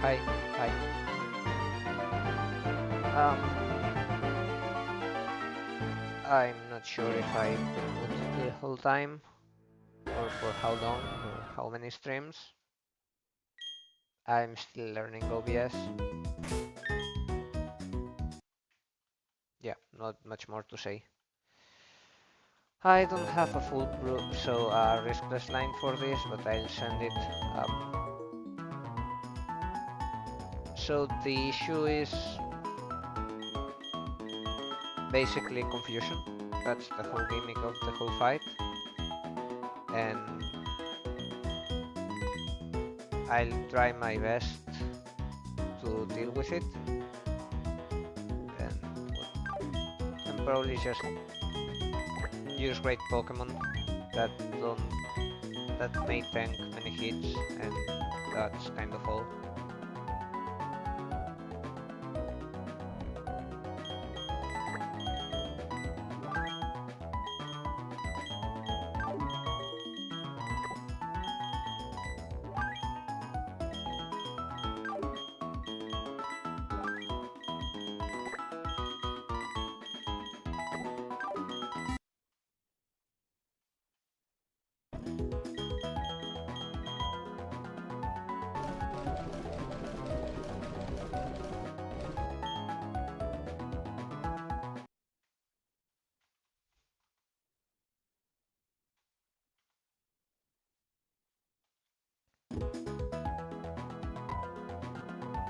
Hi, hi. Um, I'm not sure if I put the whole time, or for how long, or how many streams. I'm still learning OBS. Yeah, not much more to say. I don't have a full proof, so a riskless line for this, but I'll send it. So the issue is basically confusion. That's the whole gimmick of the whole fight. And I'll try my best to deal with it. And probably just use great Pokemon that may tank many hits, and that's kind of all.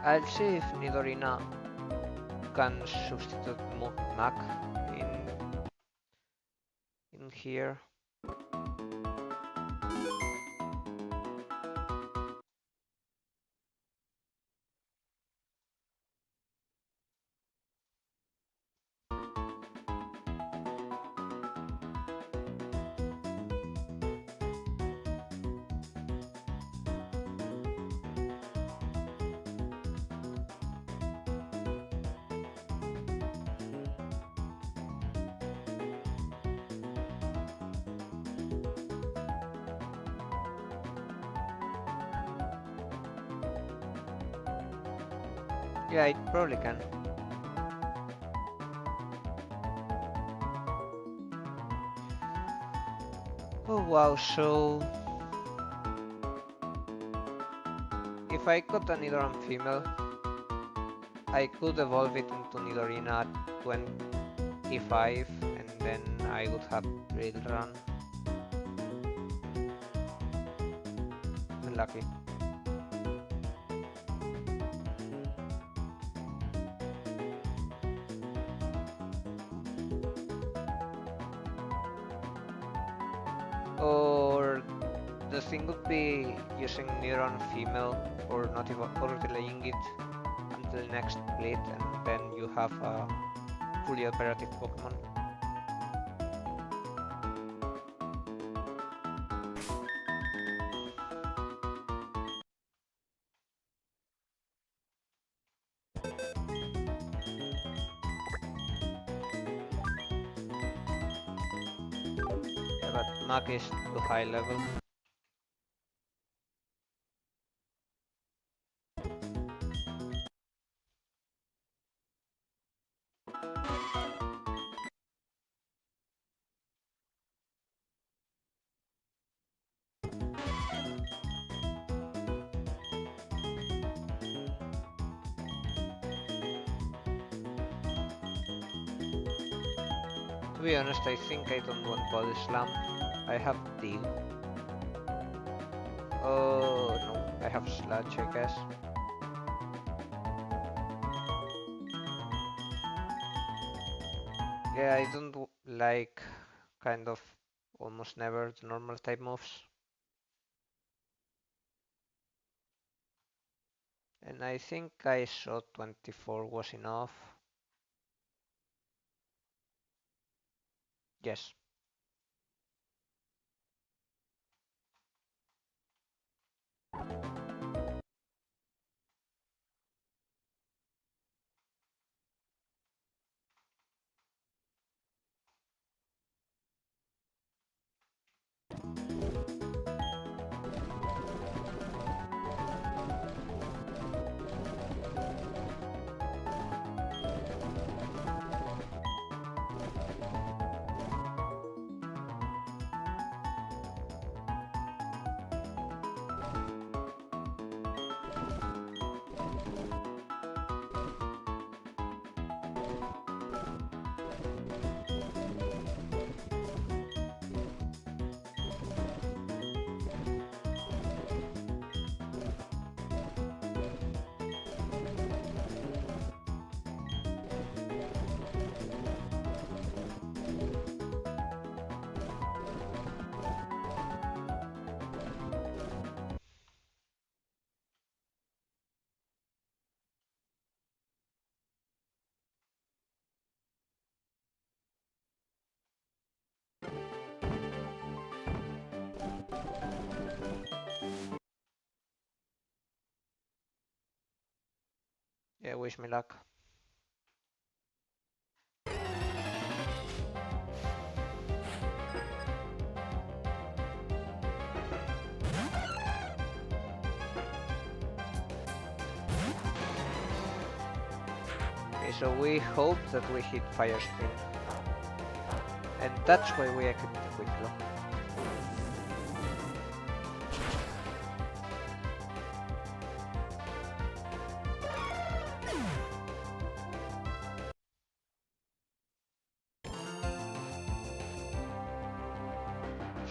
I'll see if Nidorina can substitute Mac in here. Yeah, it probably can. Oh wow, so if I got a Nidoran female, I could evolve it into Nidorina at 25, and then I would have Drill Run. Unlucky. Or the thing would be using Neuron female or not even or delaying it until next split, and then you have a fully operative Pokemon. Yeah, but Mac is too high level. To be honest, I think I don't want Body Slam. I have Deal. Oh no, I have Sludge, I guess. Yeah, I don't like kind of almost never the normal type moves. And I think I saw 24 was enough. Yes. Yeah, wish me luck. Okay, so we hope that we hit fire spin. And that's why we equipped the quick claw.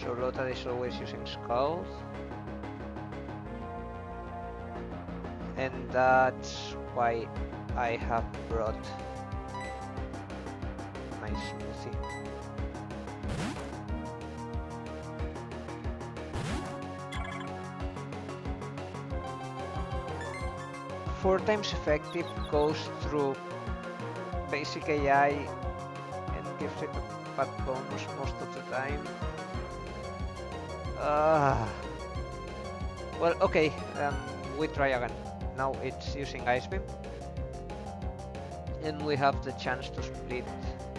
So Lota is always using Scout. And that's why I have brought my smoothie. Four times effective goes through basic AI and gives it a bad bonus most of the time. Well, okay, we try again. Now it's using Ice Beam. And we have the chance to split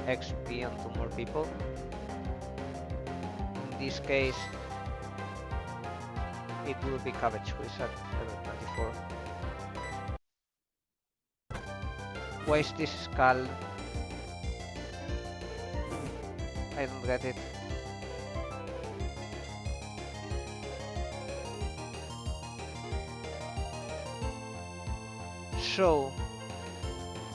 XP onto more people. In this case, it will be Cabbage Wizard level 24. Why is this skull? I don't get it. So,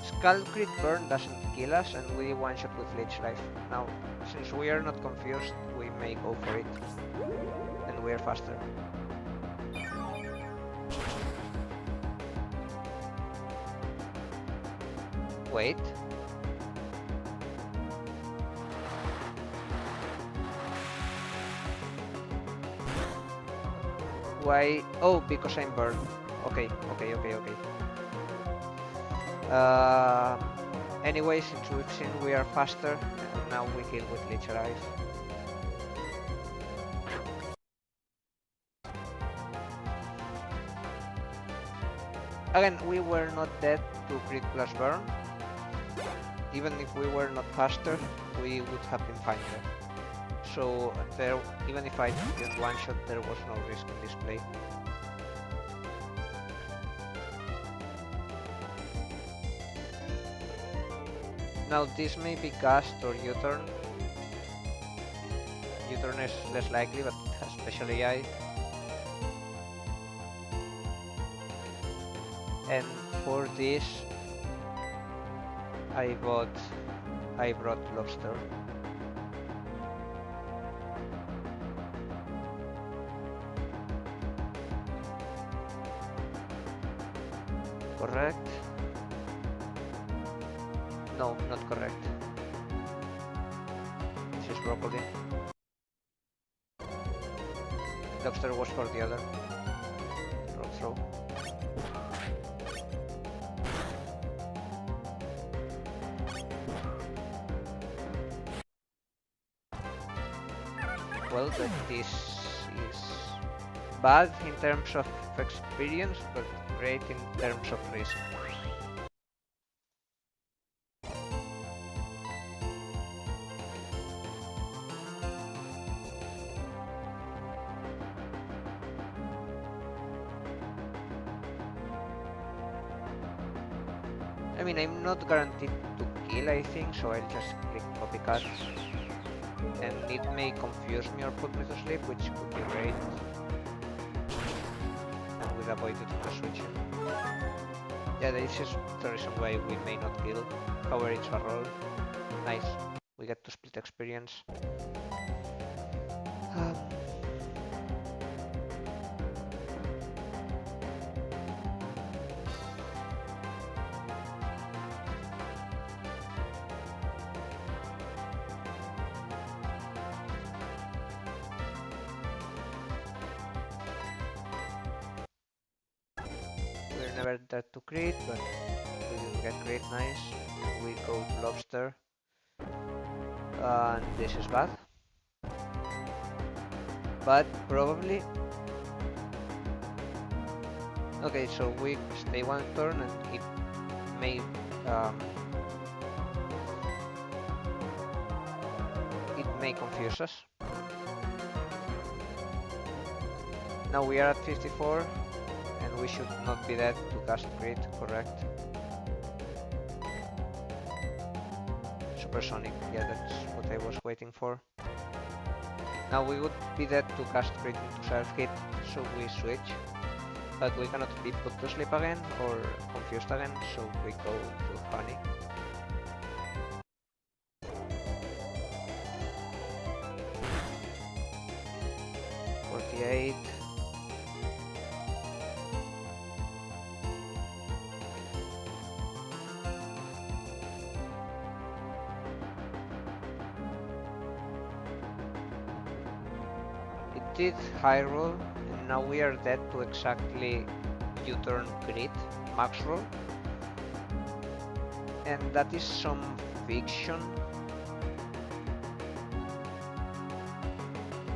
Skull Crit Burn doesn't kill us and we one-shot with Leech Life. Now, since we are not confused, we may go for it. And we are faster. Wait. Why? Oh, because I'm burned. Okay. Anyway, since we've seen we are faster, now we heal with Leech Life. Again, we were not dead to crit plus burn. Even if we were not faster, we would have been fine there. So there, even if I didn't one shot, there was no risk in this play. Now this may be Gust or U-turn. U-turn is less likely, but it has special AI. And for this, I brought Lobster. Correct? No, not correct. This is broccoli. Lobster was for the other. Throw. Well, that this is bad in terms of experience, but great in terms of risk. I mean, I'm not guaranteed to kill, I think, so I'll just click copycat. And it may confuse me or put me to sleep, which would be great. And we'll avoid it for switching. Yeah, this is the reason why we may not kill. However, it's a roll. Nice. We get to split experience. Never that to crit, but we didn't get crit, nice. We go to Lobster. And this is bad. But probably... Okay, so we stay one turn and it may um, it may confuse us. Now we are at 54 and we should not be dead to cast crit, correct? Supersonic, yeah, that's what I was waiting for. Now we would be dead to cast crit into self-hit, so we switch. But we cannot be put to sleep again or confused again, so we go into honey. "48. It did high roll, and now we are dead to exactly U-turn crit, max roll. And that is some fiction,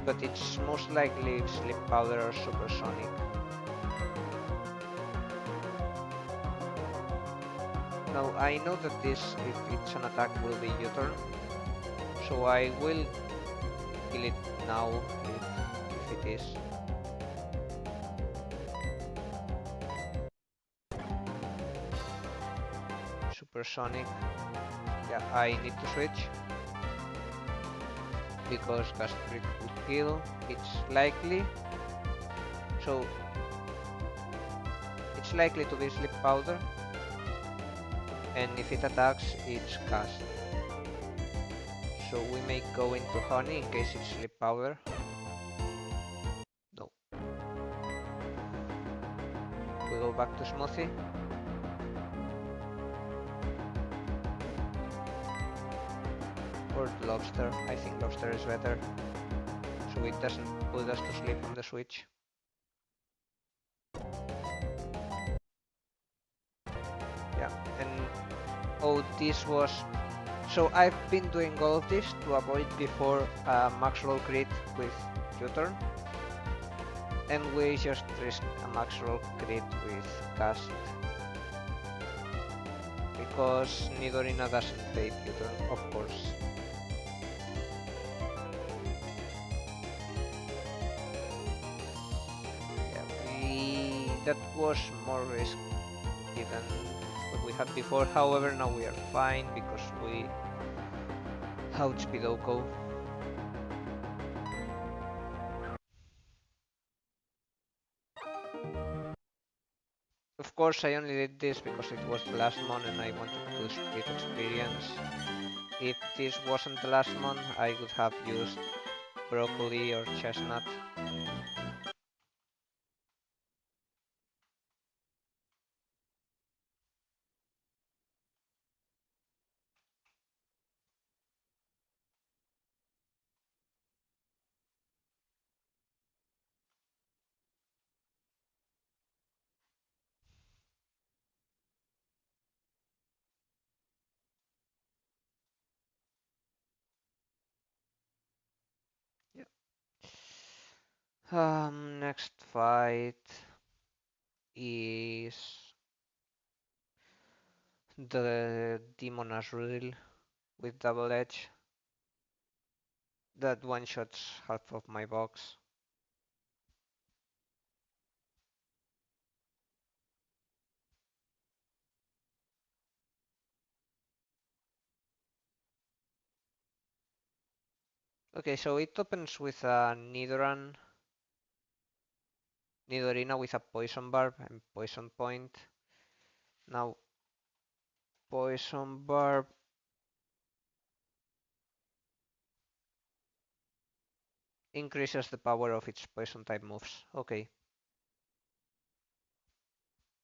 but it's most likely sleep powder or supersonic. Now I know that this, if it's an attack, will be U-turn, so I will kill it now if it is. Supersonic. Yeah, I need to switch because cast crit would kill. It's likely. So it's likely to be sleep powder, and if it attacks, it's cast. So we may go into honey in case it's sleep powder. No. We go back to smoothie. Or lobster. I think lobster is better. So it doesn't put us to sleep on the switch. Yeah, and oh, this was... So I've been doing all of this to avoid before max roll crit with U-turn. And we just risk a max roll crit with cast. Because Nidorina doesn't take U-turn, of course. Yeah, that was more risky than what we had before. However, now we are fine because we ouch Pidoko. Of course, I only did this because it was the last mon and I wanted to split experience. If this wasn't the last mon, I would have used broccoli or chestnut. Yeah. Next fight is the Demon Azrael with double edge. That one shots half of my box. Okay, so it opens with a Nidorina with a Poison Barb and Poison Point. Now, Poison Barb increases the power of its Poison type moves. Okay.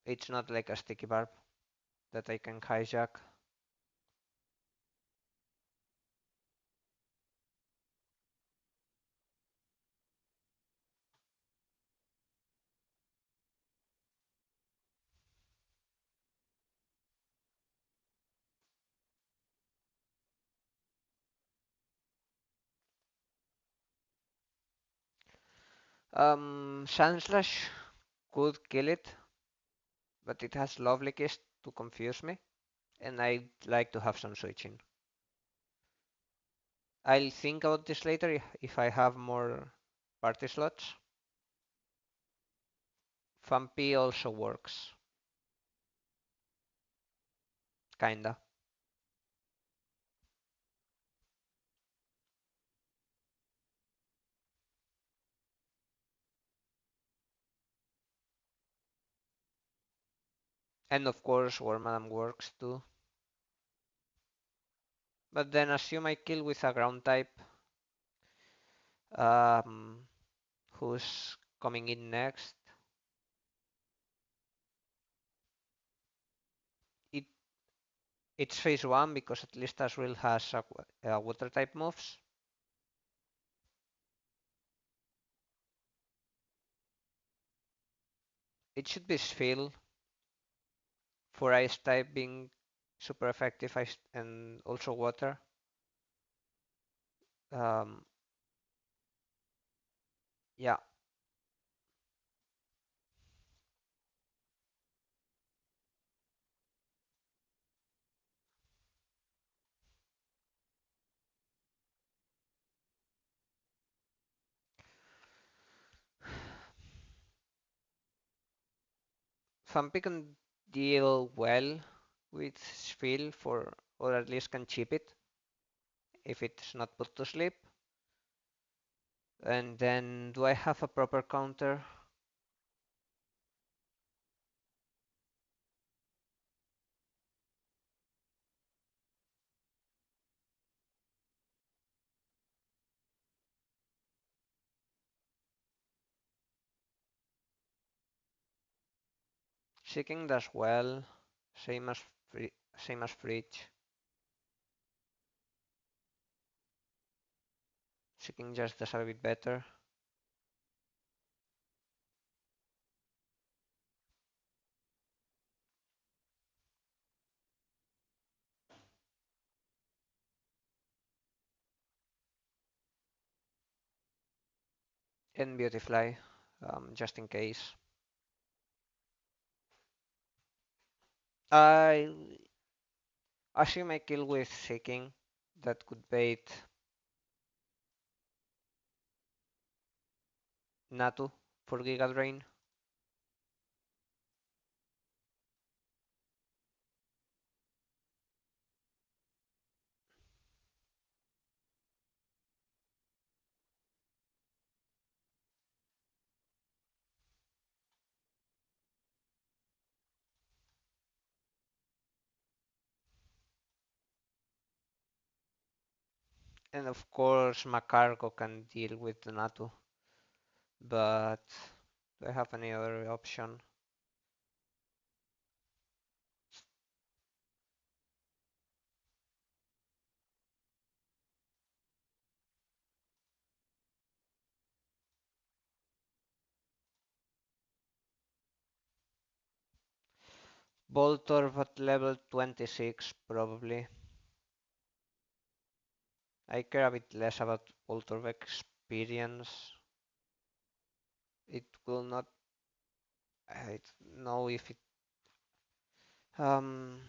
It's not like a Sticky Barb that I can hijack. Sandslash could kill it, but it has Lovely Kiss to confuse me, and I'd like to have some switching. I'll think about this later if I have more party slots. Fampi also works, kinda. And of course, War Madam works too. But then assume I kill with a ground type. Um, who's coming in next? It it's phase one because at least Azrael has a water type moves. It should be Sphere for ice type being super effective and also water. Um, yeah, Fampi can deal well with Sphere or at least can chip it if it's not put to sleep. And then do I have a proper counter? Seeking does well, same as same as Fridge. Seeking just does a bit better. And Beautifly, just in case. I assume I kill with Seeking. That could bait Natu for Giga Drain. And of course, Macargo can deal with the Natu. But do I have any other option? Voltorb at level 26, probably. I care a bit less about Voltorb experience. It will not. I don't know if it. Um.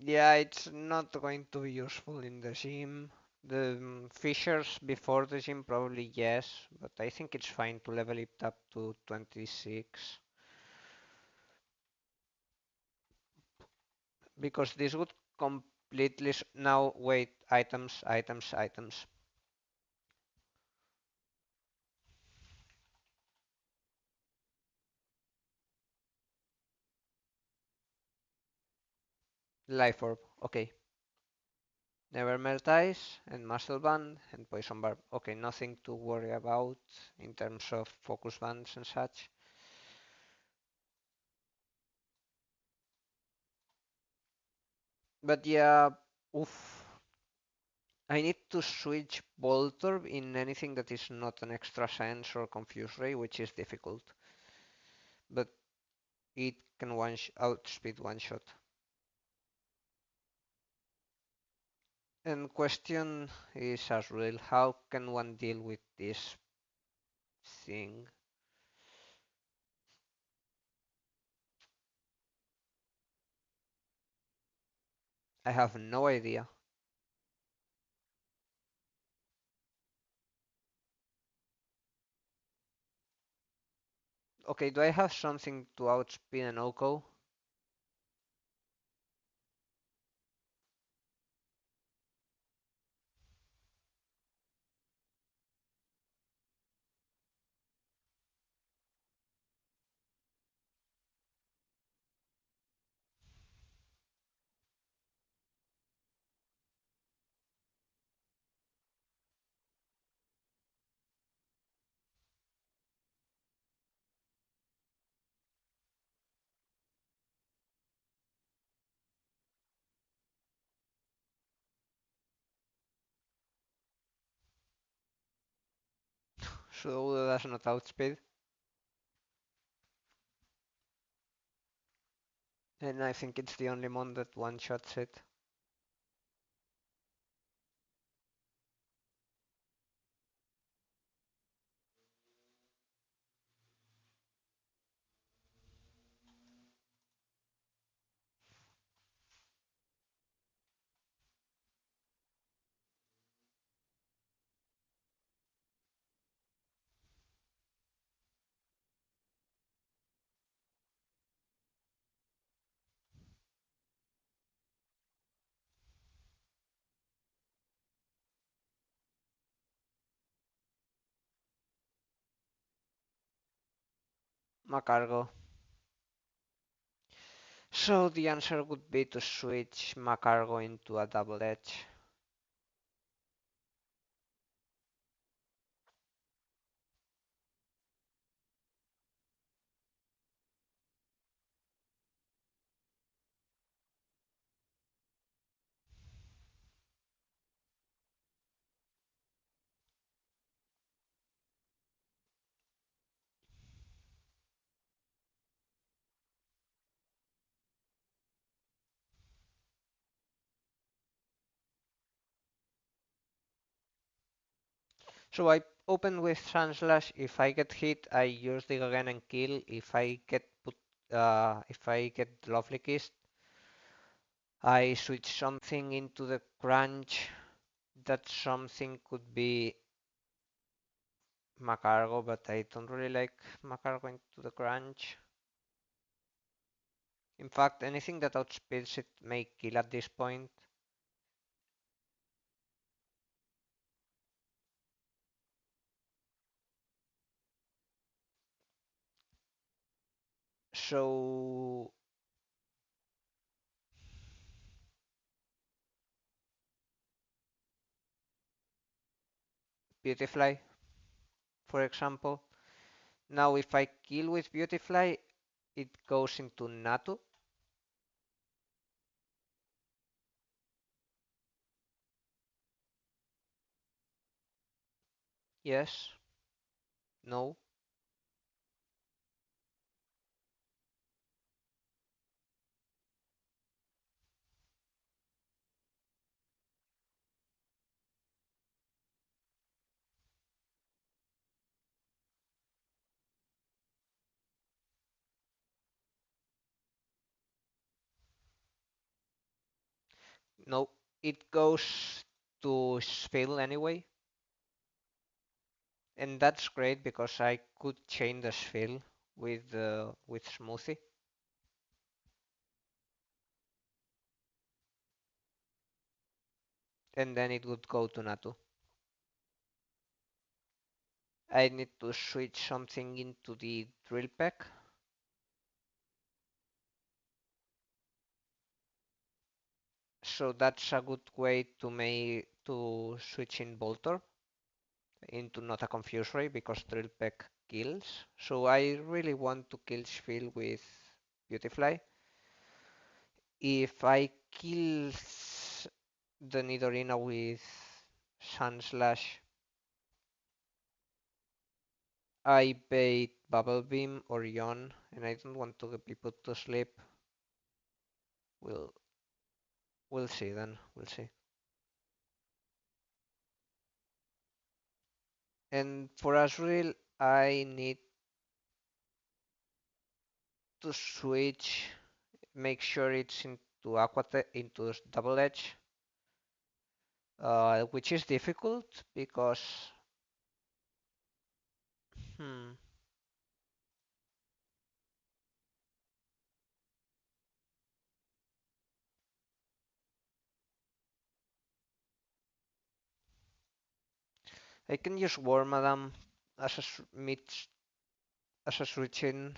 Yeah, it's not going to be useful in the gym. The fissures before the gym probably yes, but I think it's fine to level it up to 26 because this would completely now wait items. Life orb, okay. Never melt ice and muscle band and poison barb. Okay, nothing to worry about in terms of focus bands and such. But yeah, oof. I need to switch Voltorb in anything that is not an extra sense or confuse ray, which is difficult. But it can outspeed one shot. And question is as well, how can one deal with this thing? I have no idea. Okay, do I have something to outspeed an Oko? So that's not outspeed. And I think it's the only mon that one-shots it. Macargo. So the answer would be to switch Macargo into a double edge. So I open with Sunslash. If I get hit, I use Dig again and kill. If I get Lovely Kissed, I switch something into the crunch. That something could be Macargo, but I don't really like Macargo into the crunch. In fact, anything that outspeeds it may kill at this point. So Beautifly, for example. Now if I kill with Beautifly, it goes into Natu. Yes. No. No. It goes to Spill anyway. And that's great because I could chain the Spill with Smoothie. And then it would go to Natu. I need to switch something into the drill pack. So that's a good way to switch in Bolter into not a confuse ray because drill pack kills. So I really want to kill Spill with Beautifly. If I kill the Nidorina with Sunslash, I bait Bubble Beam or Yawn, and I don't want to be put to sleep. We'll see then. We'll see. And for Azrael, I need to switch, make sure it's into into Double Edge, which is difficult because hmm, I can use War Madam as a mid as a switch in,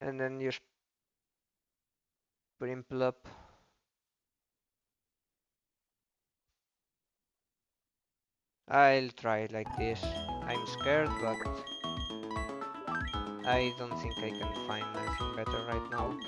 and then use Brimple up. I'll try it like this. I'm scared, but I don't think I can find anything better right now.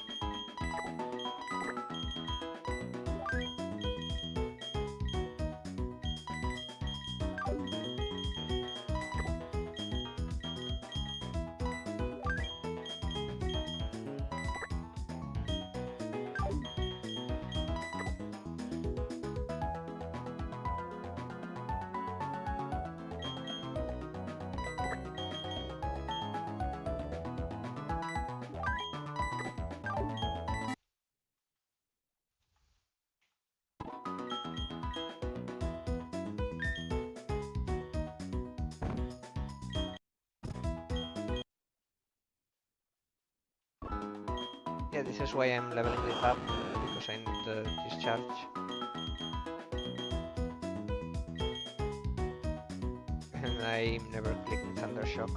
Yeah, this is why I'm leveling it up, because I need the discharge. And I'm never clicking Thundershock.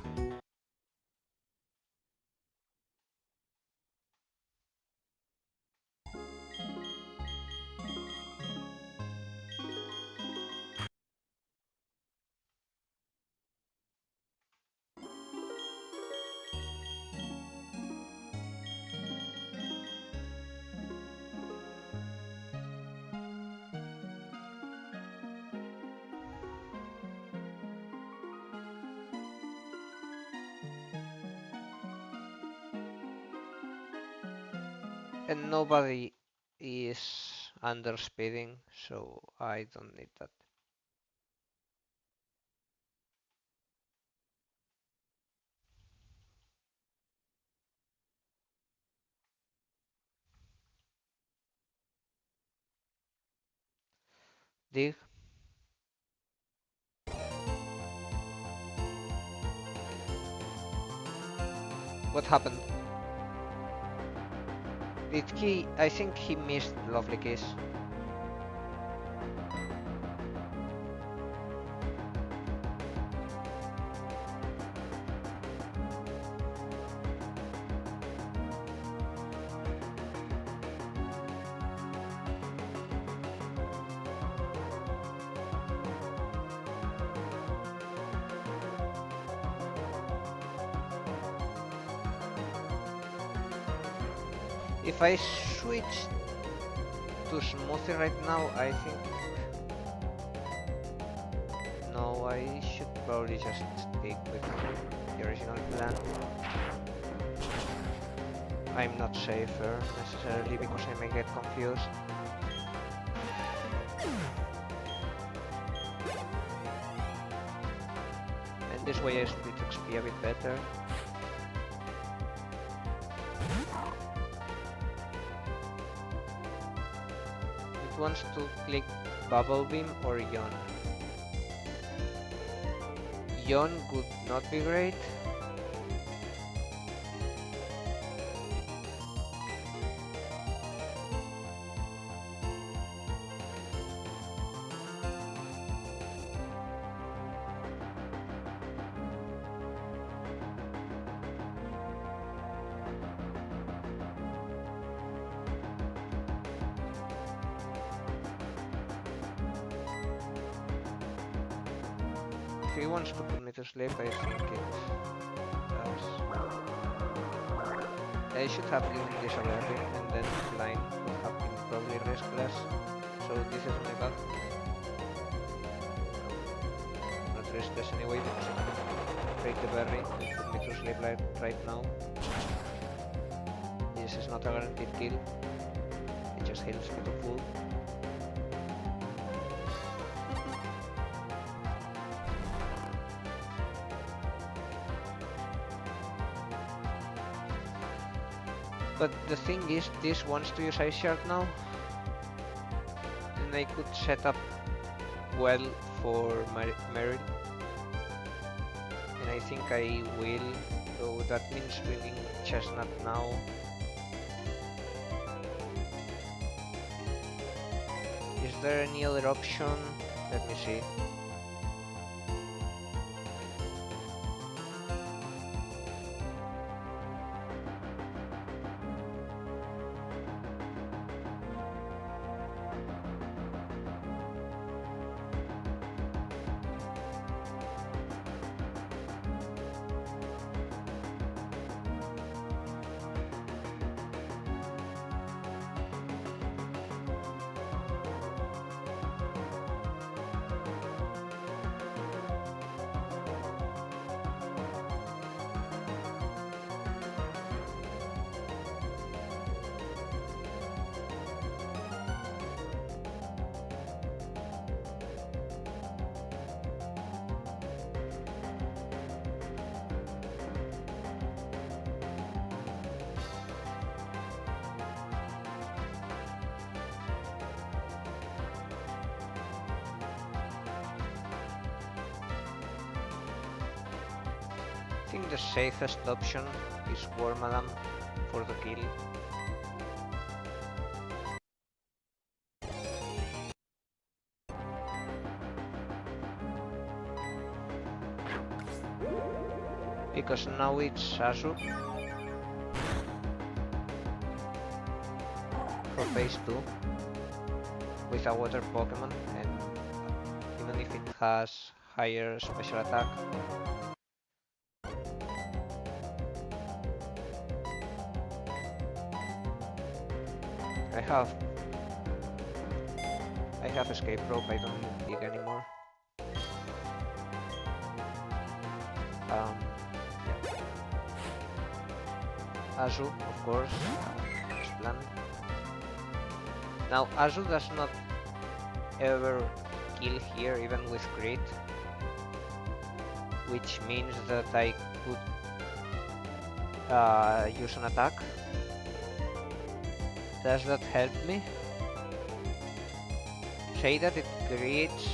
And nobody is underspeeding, so I don't need that. Dig. What happened? Did he? I think he missed Lovely Kiss. If I switch to Smoothie right now, I think... No, I should probably just stick with the original plan. I'm not safer necessarily because I may get confused. And this way I split XP a bit better. It wants to click Bubble Beam or Yawn. Yawn would not be great. If he wants to put me to sleep, I think it does. I should have given this already, and then line would have been probably riskless. So this is my bad. Not riskless anyway, because I can break the berry and put me to sleep right now. This is not a guaranteed kill. It just heals me to full. But the thing is, this wants to use Ice Shard now, and I could set up well for Meryl, and I think I will, so that means winning Chestnut now. Is there any other option? Let me see. I think the safest option is Wormadam for the kill. Because now it's Azu for phase 2 with a water Pokemon, and even if it has higher special attack, I have escape rope, I don't need dig anymore. Yeah. Azu, of course, as planned. Now Azu does not ever kill here, even with crit, which means that I could use an attack. Does that help me? Say that it creates...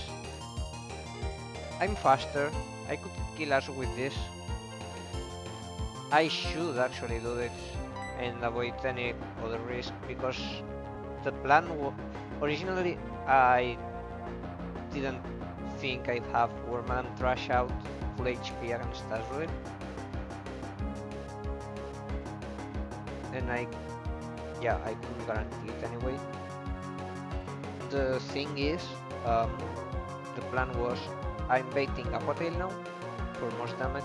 I'm faster. I could kill Azu with this. I should actually do this and avoid any other risk, because the plan originally I didn't think I'd have Wormadam trash out full HP against Azrael, and I couldn't guarantee it anyway. The thing is, the plan was, I'm baiting Aqua Tail now for most damage.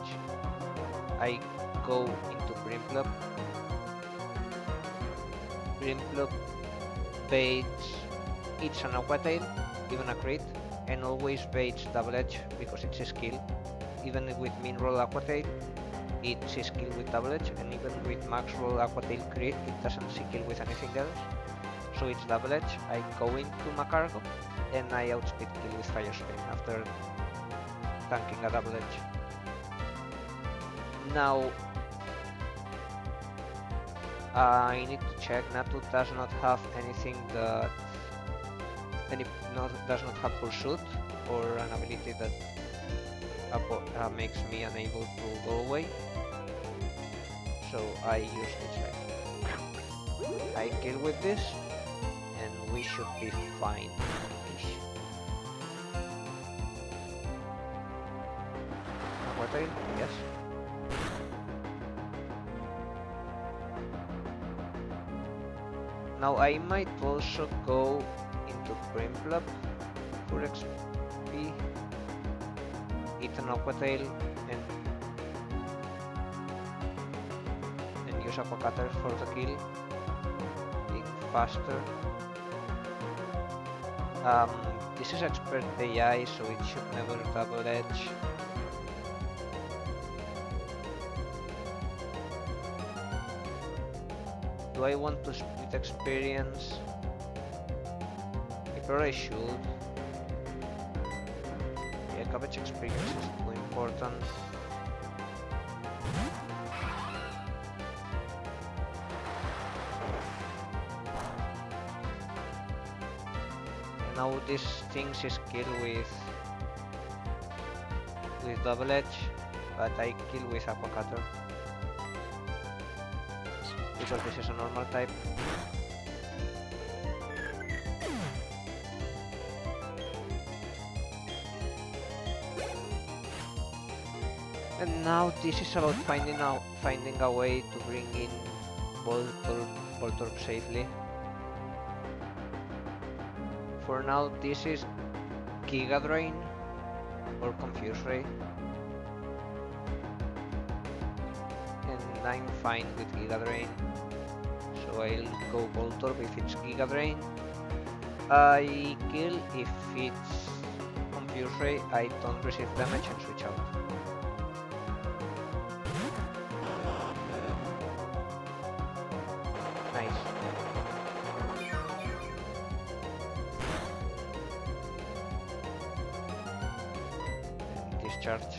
I go into Brimplop. Brimplop baits eats an Aqua Tail, even a crit, and always baits Double Edge because it's a skill. Even with Min Roll Aqua Tail, it's a skill with Double Edge, and even with Max Roll Aqua Tail crit, it doesn't skill with anything else. So it's Double Edge. I go into Macargo, and I outspeed kill with Fire Spin after tanking a Double Edge. Now, I need to check. Natu does not have anything that does not have Pursuit or an ability that makes me unable to go away. So I use this guy. I kill with this, and we should be fine. Aqua Tail? Yes. Now I might also go into Brimplop for XP eat an Aqua Tail and use Aqua Cutter for the kill, being faster. This is expert AI, so it should never double edge. Do I want to split experience? I probably should. Yeah, cabbage experience is too important. Now this thing's kill with double edge, but I kill with Aqua Cutter because this is a normal type. And now this is about finding a way to bring in Voltorb safely. For now, this is Giga Drain or Confuse Ray, and I'm fine with Giga Drain, so I'll go Voltorb if it's Giga Drain. I kill if it's Confuse Ray, I don't receive damage and switch out. Nice. Discharge.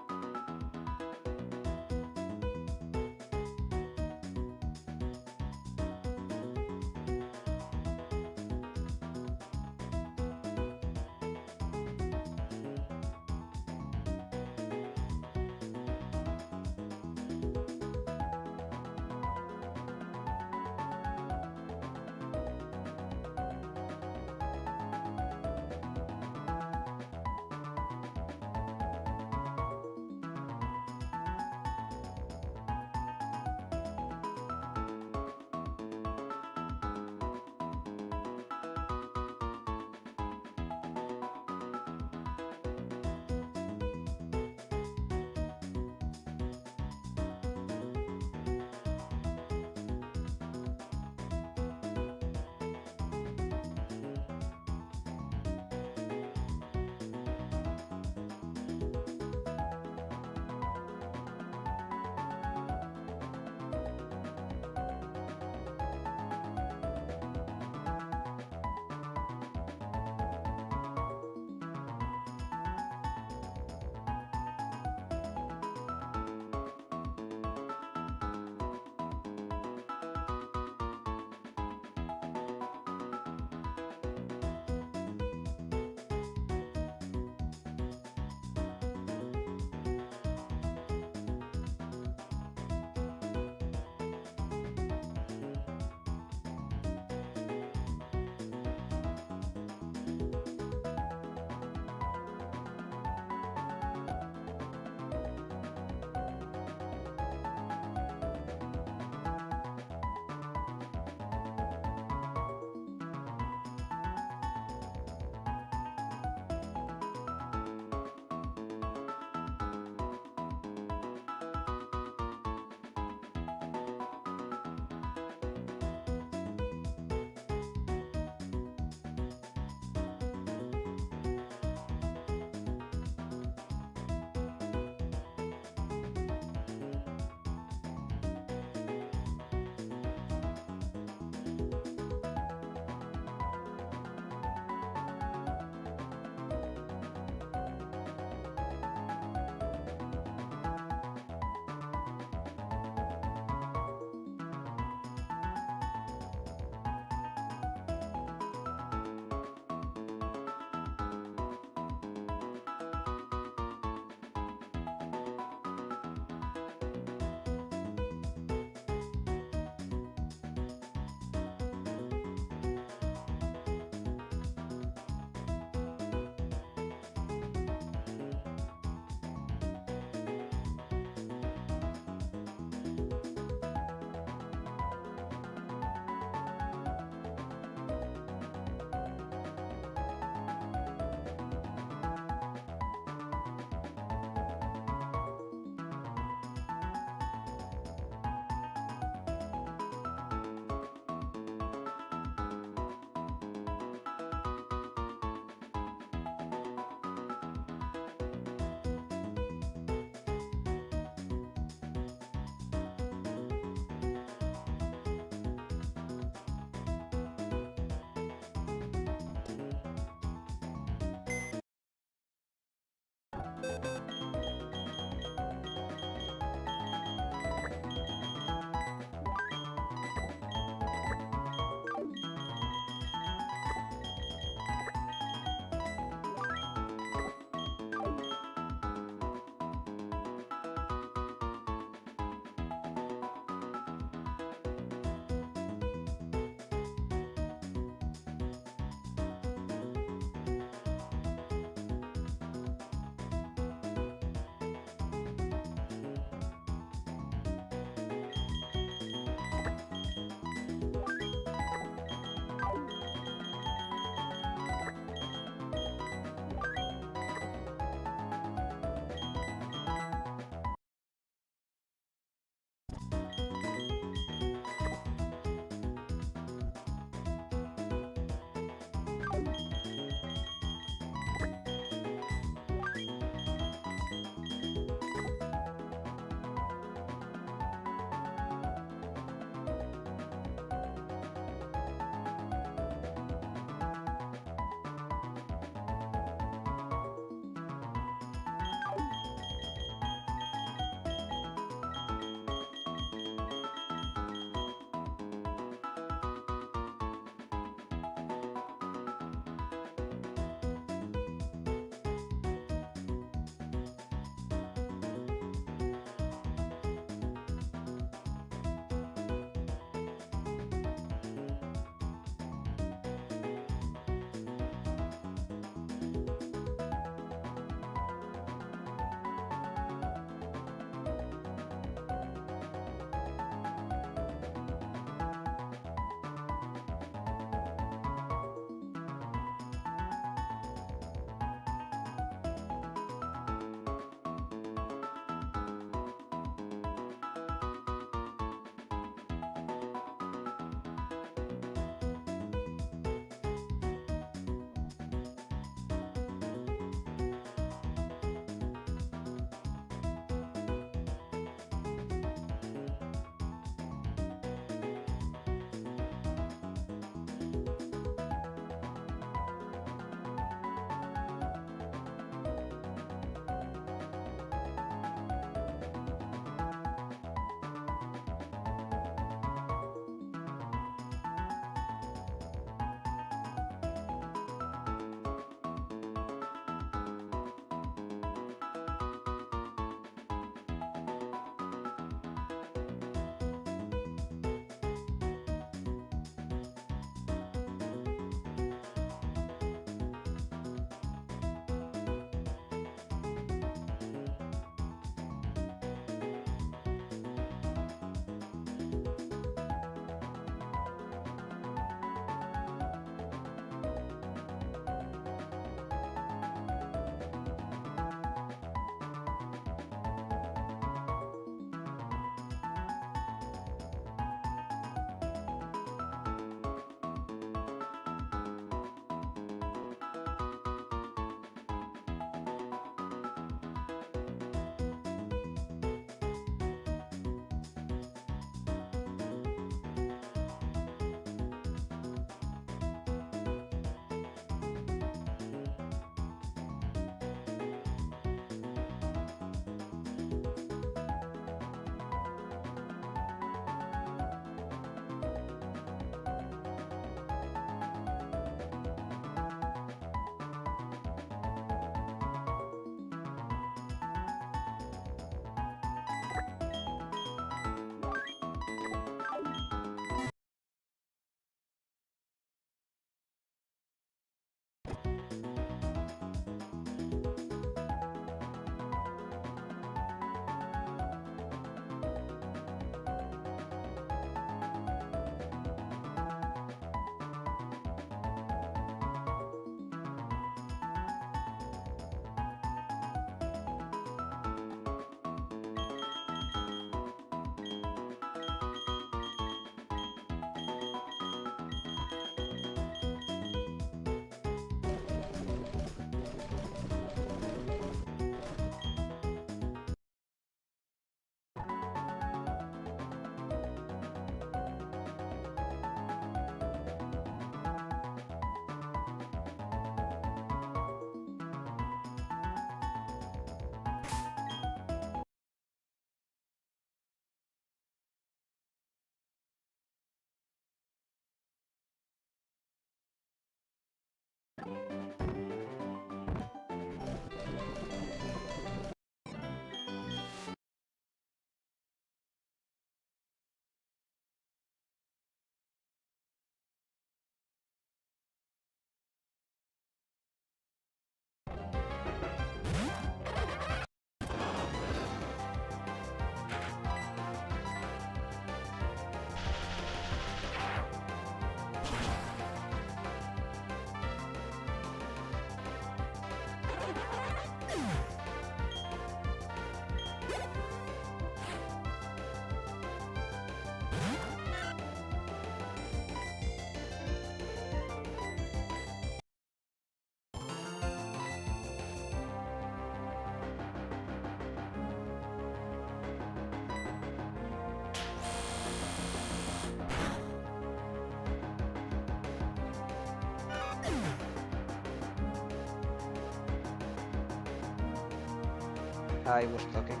I was talking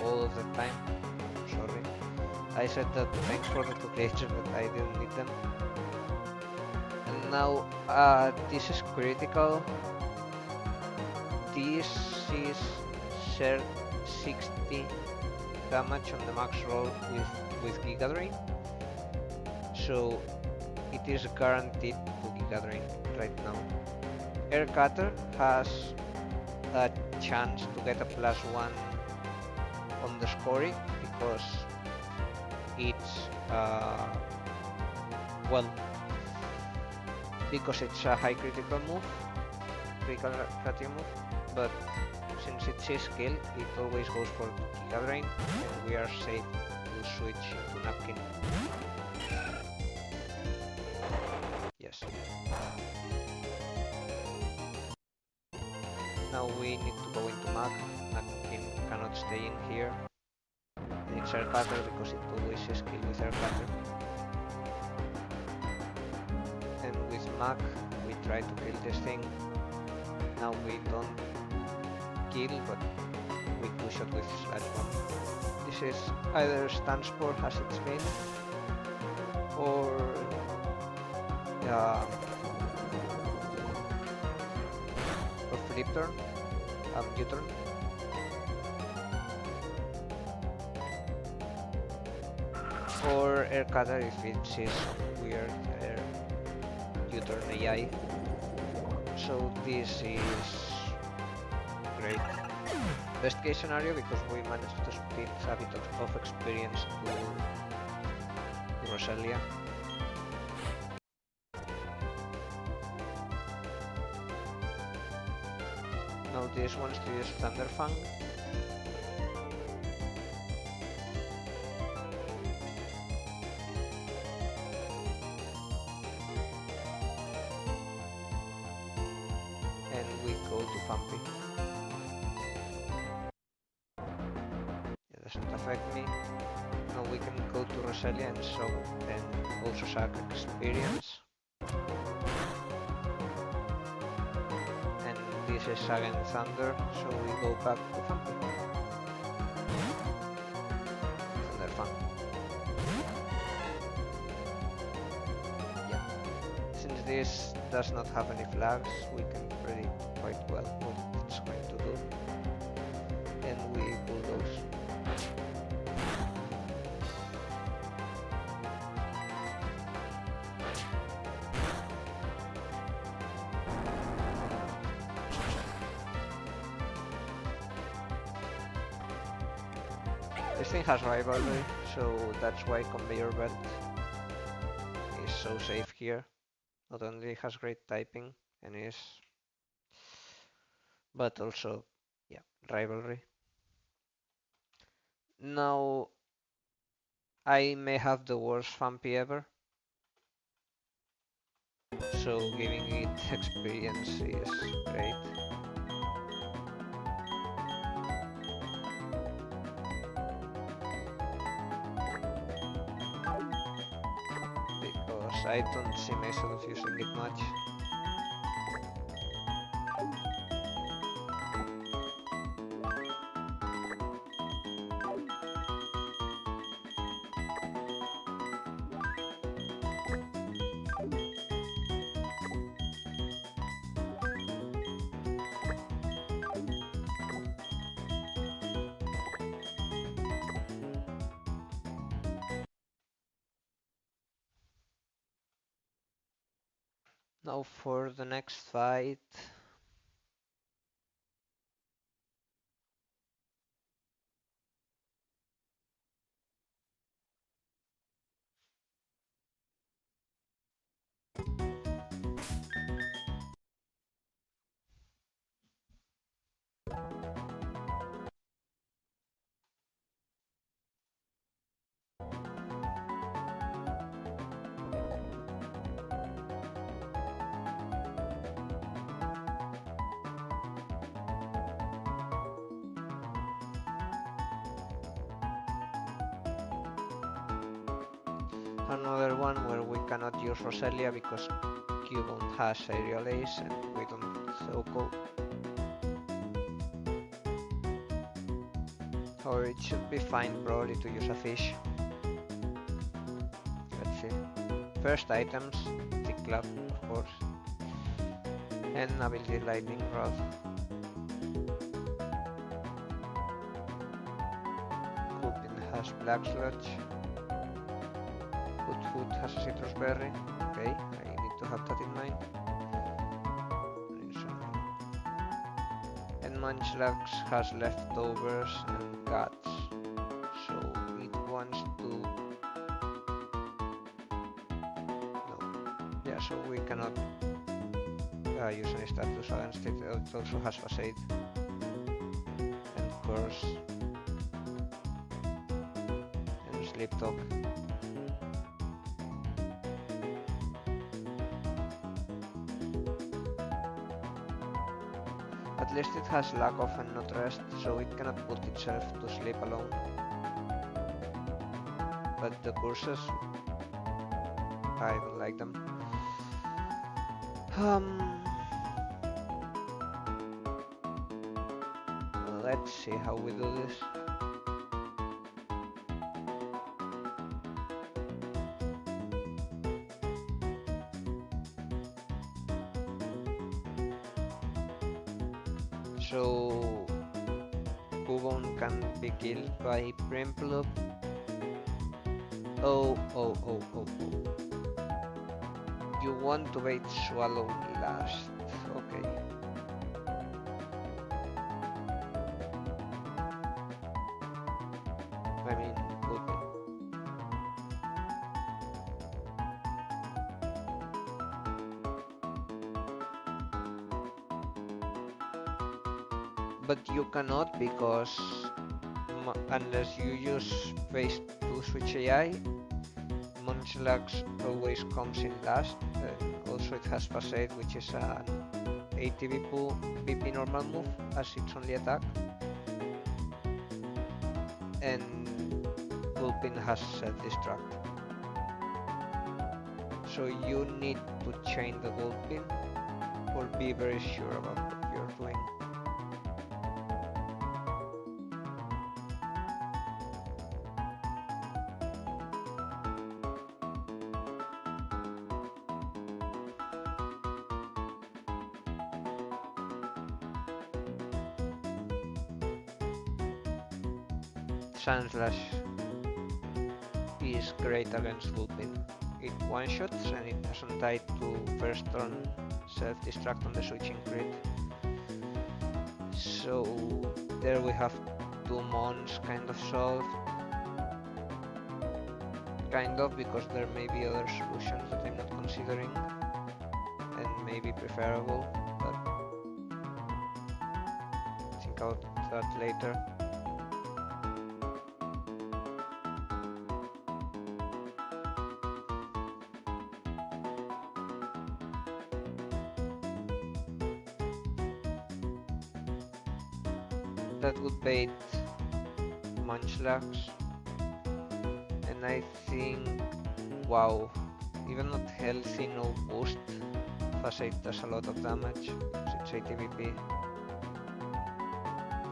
all of the time. Sorry. I said that thanks for the two creatures, but I didn't need them. And now this is critical. This is shared 60 damage on the max roll with Giga Drain. So it is guaranteed to Giga Drain right now. Air Cutter has a chance to get a +1 on the scoring because it's well, because it's a high critical move, critical move, but since it's his skill, it always goes for Giga Drain, and we are safe to switch to Napkin. Yes. Now we need to go into Mag. Napkin cannot stay in here. And it's Air Cutter because it always is skill with Air Cutter. And with Mag, we try to kill this thing. Now we don't kill, but we two-shot with Slash Bomb. This is either Stun Spore as its main, or Flip Turn, U-Turn. Or Air Cutter if it's his weird U-Turn AI. So this is great. Best case scenario because we managed to split a bit of experience to Roselia. Now this wants to use Thunderfang. And we go to Pumpy. It doesn't affect me. Now we can go to Roselia and also suck experience. This is again Thunder, so we go back to Thunder. Thunderfang. Yeah. Since this does not have any flags, we can predict quite well what it's going to do. And we bulldoze. This thing has rivalry, so that's why Conveyor Belt is so safe here. Not only has great typing and but also, yeah, rivalry. Now, I may have the worst Vampy ever, so giving it experience is great. Because I don't see myself using it much. Now for the next fight. Another one where we cannot use Roselia because Cubone has Aerial Ace and we don't Oko. Or it should be fine probably to use a fish. Let's see. First items, the club of course. And ability lightning rod. Coopin has black sludge. Hoot has a citrus berry. Okay, I need to have that in mind. And Munchlax has leftovers and guts. So it wants to... No. Yeah, so we cannot use any status against it. It also has facade. And curse. And sleep talk. At least it has lack of and not rest, so it cannot put itself to sleep alone. But the curses, I don't like them. Let's see how we do this. So Cubone can be killed by Primplup. Oh. You want to bait Swallow last. Okay. I mean, good. But you cannot, because unless you use phase 2 switch AI, Munchlax always comes in last. Also it has facade, which is an ATB BP normal move as its only attack. And Gulpin has self-destruct. So you need to chain the Gulpin or be very sure about what you're doing. Sandslash is great against Gulpin. It one-shots and it doesn't die to first turn self-destruct on the switching crit. So there we have two mons kind of solved. Kind of, because there may be other solutions that I'm not considering and may be preferable, but think about that later. That would bait Munchlax, and I think, wow, even not healthy, no boost, Facade does a lot of damage, it's ATVP.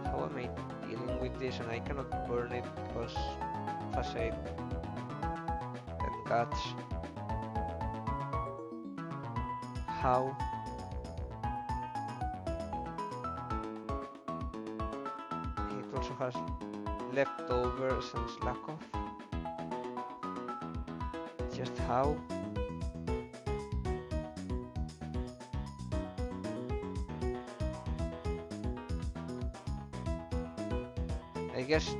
How am I dealing with this? And I cannot burn it because Facade and Guts. How? Has leftovers and slack off. Just how? I guess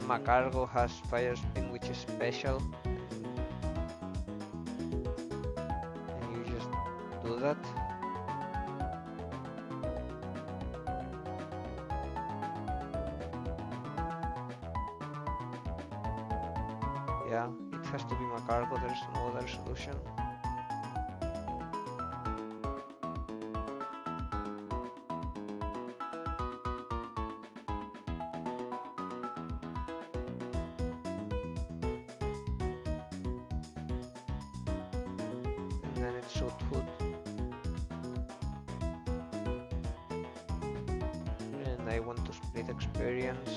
Macargo has Fire Spin, which is special, and you just do that. Yeah, it has to be Macargo, there's no other solution. And then it's Hoot. And I want to split experience.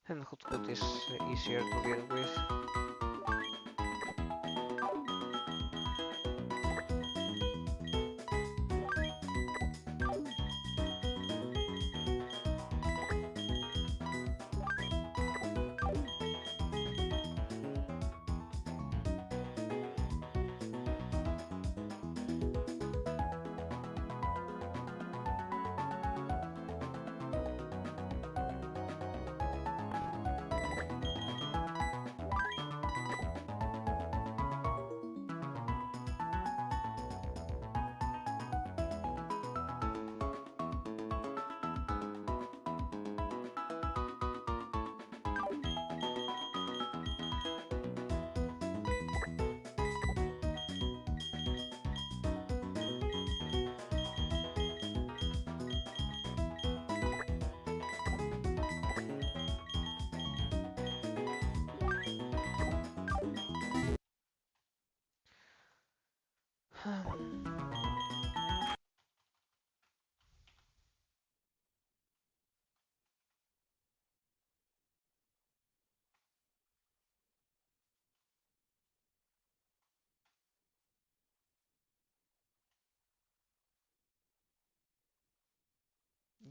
And Hoothoot is easier to deal with.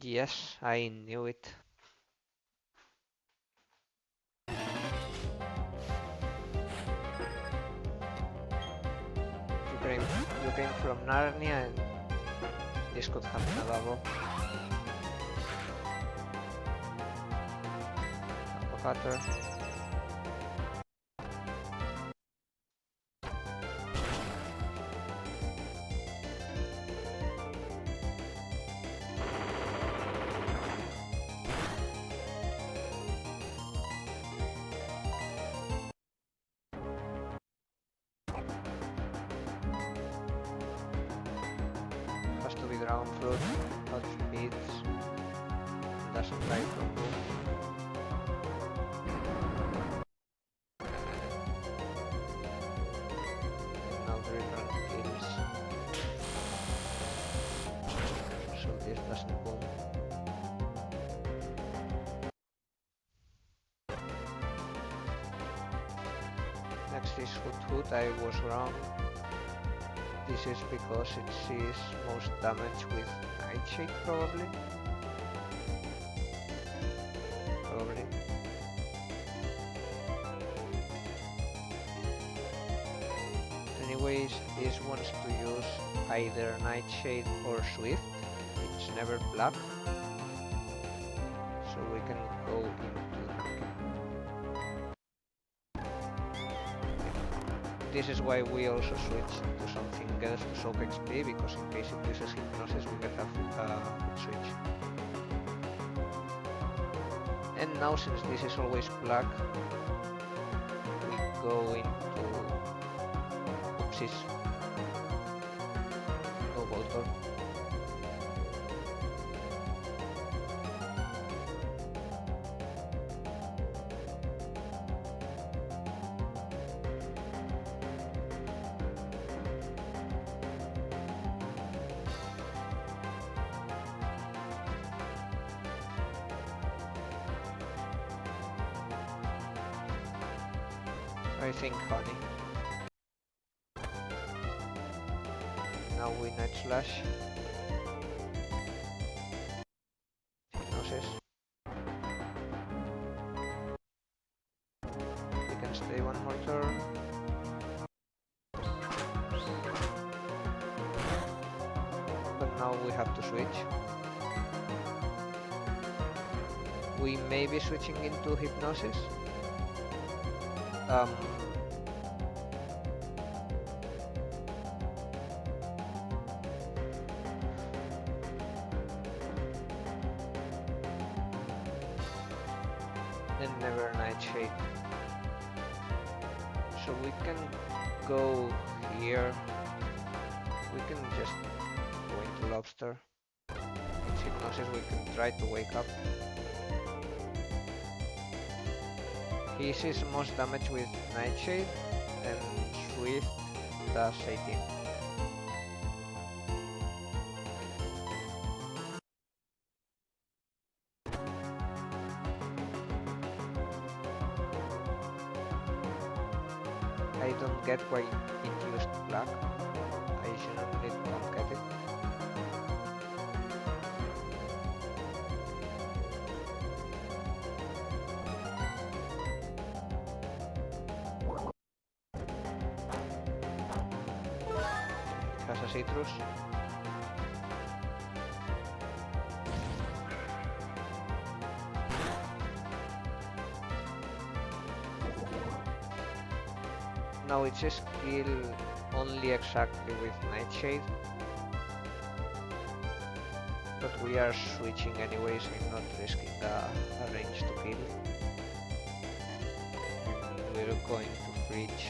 Yes, I knew it. You came from Narnia and this could happen a double. Cutter. Has to be dragon fruit, not beads. Doesn't like from blue. Now the return kills. So this doesn't boom. Next is Hoothoot, I was wrong. This is because it sees most damage with Nightshade probably. Anyways, this wants to use either Nightshade or Swift. It's never black. So we can go into Duncan. This is why we also switch to something else to soak XP, because in case it uses Hypnosis we get a quick switch. And now since this is always black, we go into Oopsies. No Voltor. I think honey. Now we Night Slash. Hypnosis. We can stay one more turn. But now we have to switch. We may be switching into Hypnosis. And never Nightshade. So we can go here. We can just go into Lobster. It's Hypnosis, we can try to wake up. He sees most damage with Nightshade, and Swift does 18. I don't get why it used black. I genuinely don't get it. It has a citrus. Now it's a skill only exactly with Nightshade. But we are switching anyways, I'm not risking a range to kill. We're going to Fridge.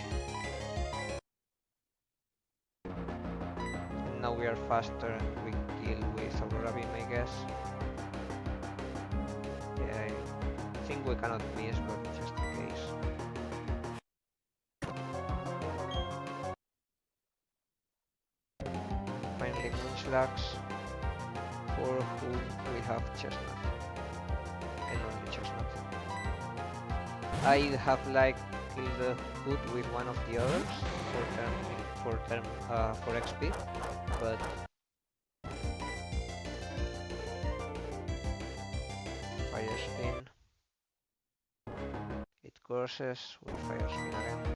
And now we are faster and we kill with Aurora Beam, I guess. Yeah, I think we cannot miss, but just in case. Finally Nuzlocke, for whom we have Chestnut. And only Chestnut. I have like killed the hood with one of the others for XP, but Fire Spin. It courses with Fire Spin again.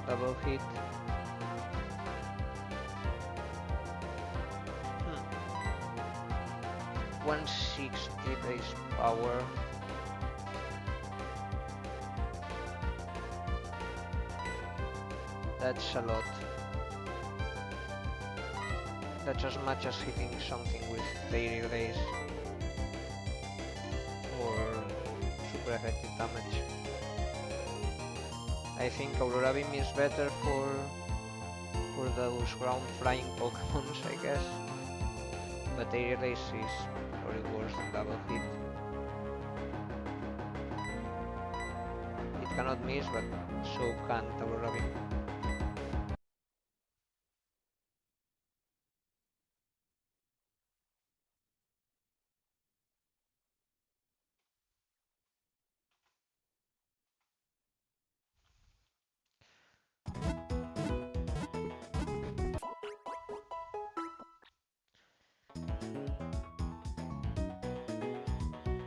Double hit. 160 base power. That's a lot. That's as much as hitting something with 30 base for super effective damage. I think Aurora Beam is better for those ground flying Pokemons, I guess. But Aerial Ace is probably worse than double hit. It cannot miss, but so can't Aurora Beam.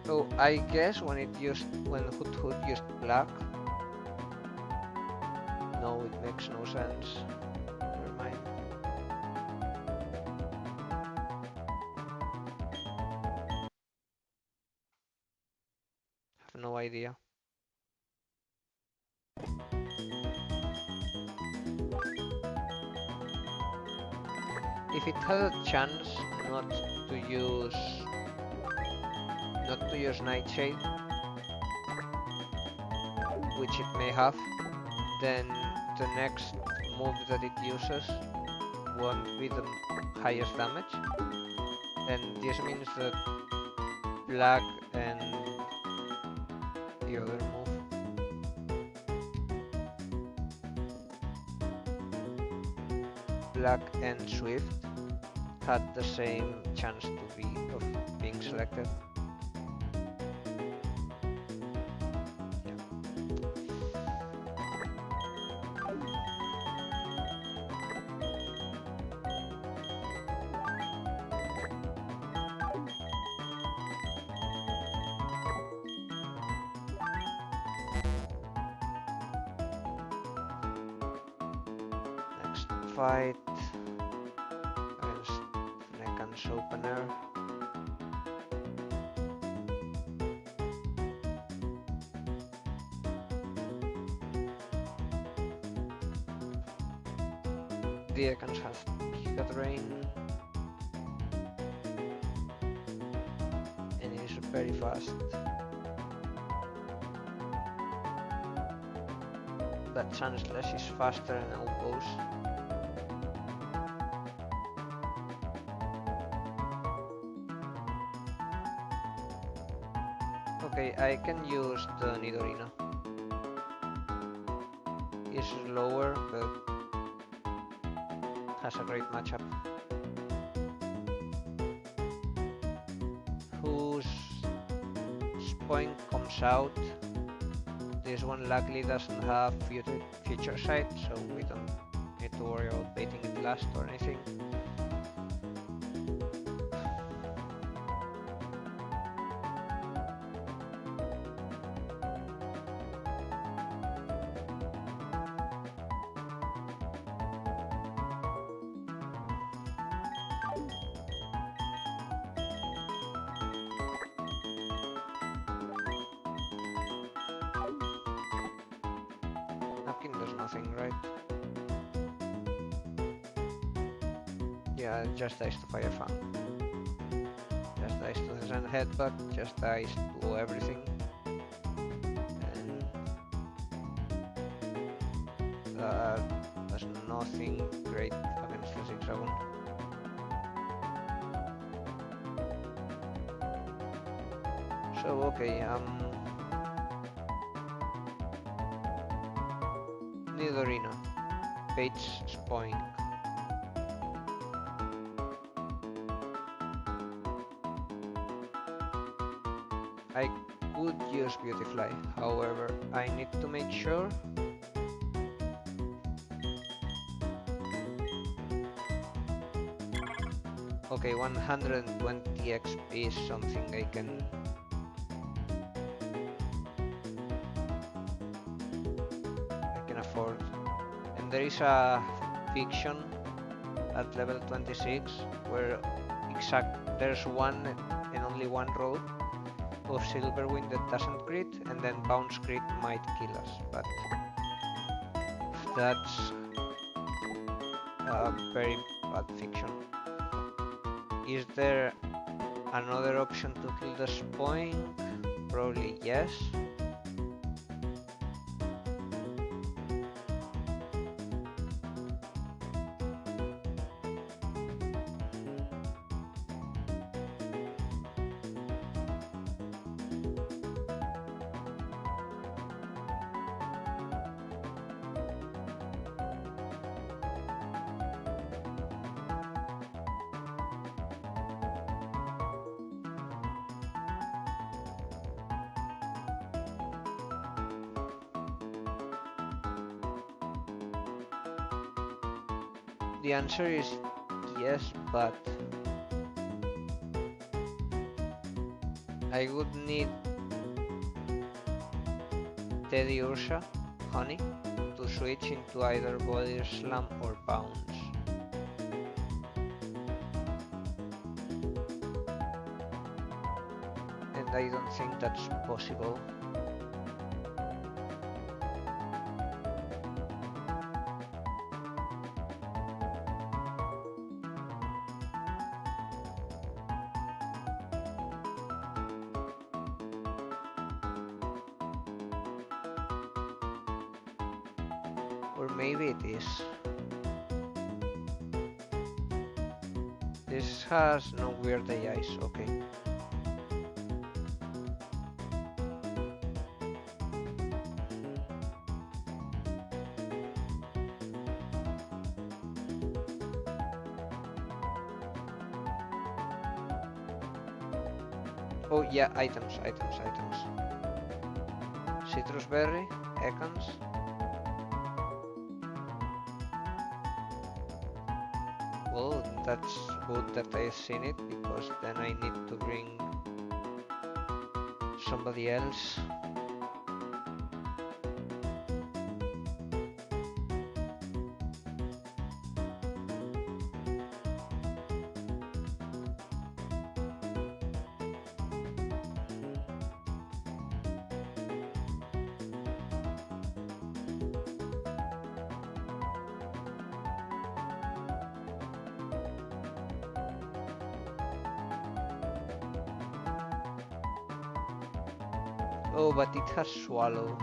So I guess when Hood used black, no, it makes no sense. Never mind. Have no idea. If it had a chance not to use Nightshade, which it may have, then the next move that it uses won't be the highest damage, and this means that black and the other move, black and Swift, had the same chance of being selected. Fight against Nekan's opener. The Ekans has Giga Drain and is very fast. But Chanceless is faster and outgoes. Okay, I can use the Nidorina. is slower, but has a great matchup. Whose point comes out? This one luckily doesn't have future sight, so we don't need to worry about baiting it last or anything. Napkin does nothing, right? Yeah, just dies to Fire Fan. Just dies to the Zen Headbutt, just dies to everything. And that does nothing great against the Zigzagoon. So okay, Nidorina, Fate's Spoink. I could use Beautifly, however, I need to make sure. Okay, 120 XP is something I can afford. And there is a fiction at level 26 where there's one and only one road of Silverwind that doesn't crit, and then bounce crit might kill us, but that's a very bad fiction. Is there another option to kill the Spoink? Probably yes. The answer is yes, but I would need Teddy Ursa, Honey, to switch into either Body Slam or Bounce. And I don't think that's possible. Or maybe it is. This has no weird AIs, okay. Oh yeah, items. Citrus Berry, Ekans. Well, that's good that I've seen it, because then I need to bring somebody else. Oh, but it has Swallow.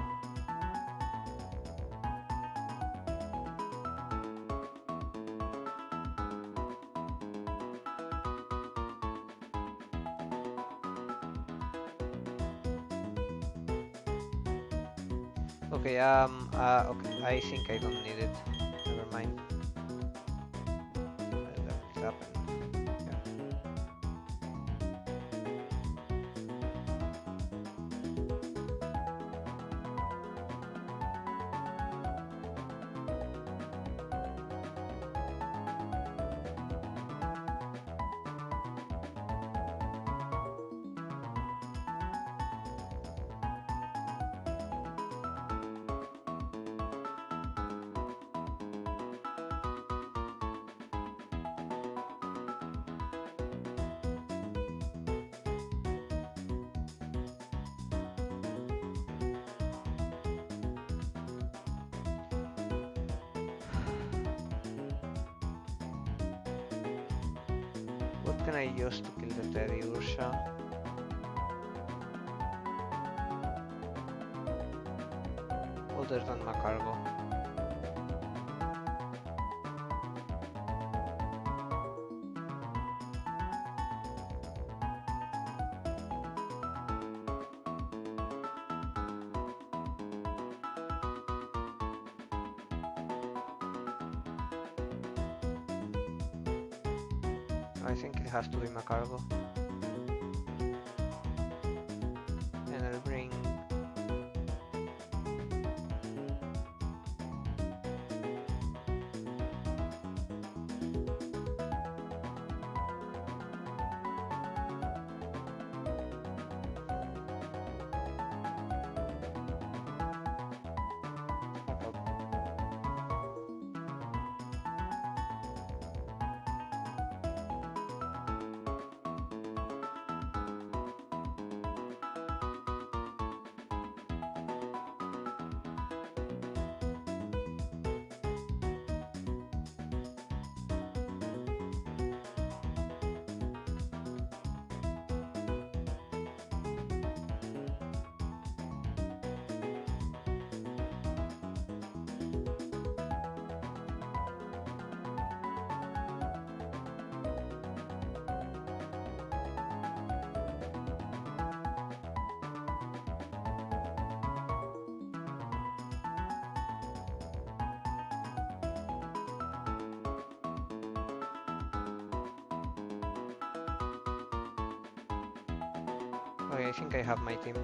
Okay, okay, I think I don't need it. Never mind. That happened. Yeah. What can I use to kill the Teddy Ursa? Other than Macargo. I think it has to be Macargo. And I'll bring... Okay, I think I have my team.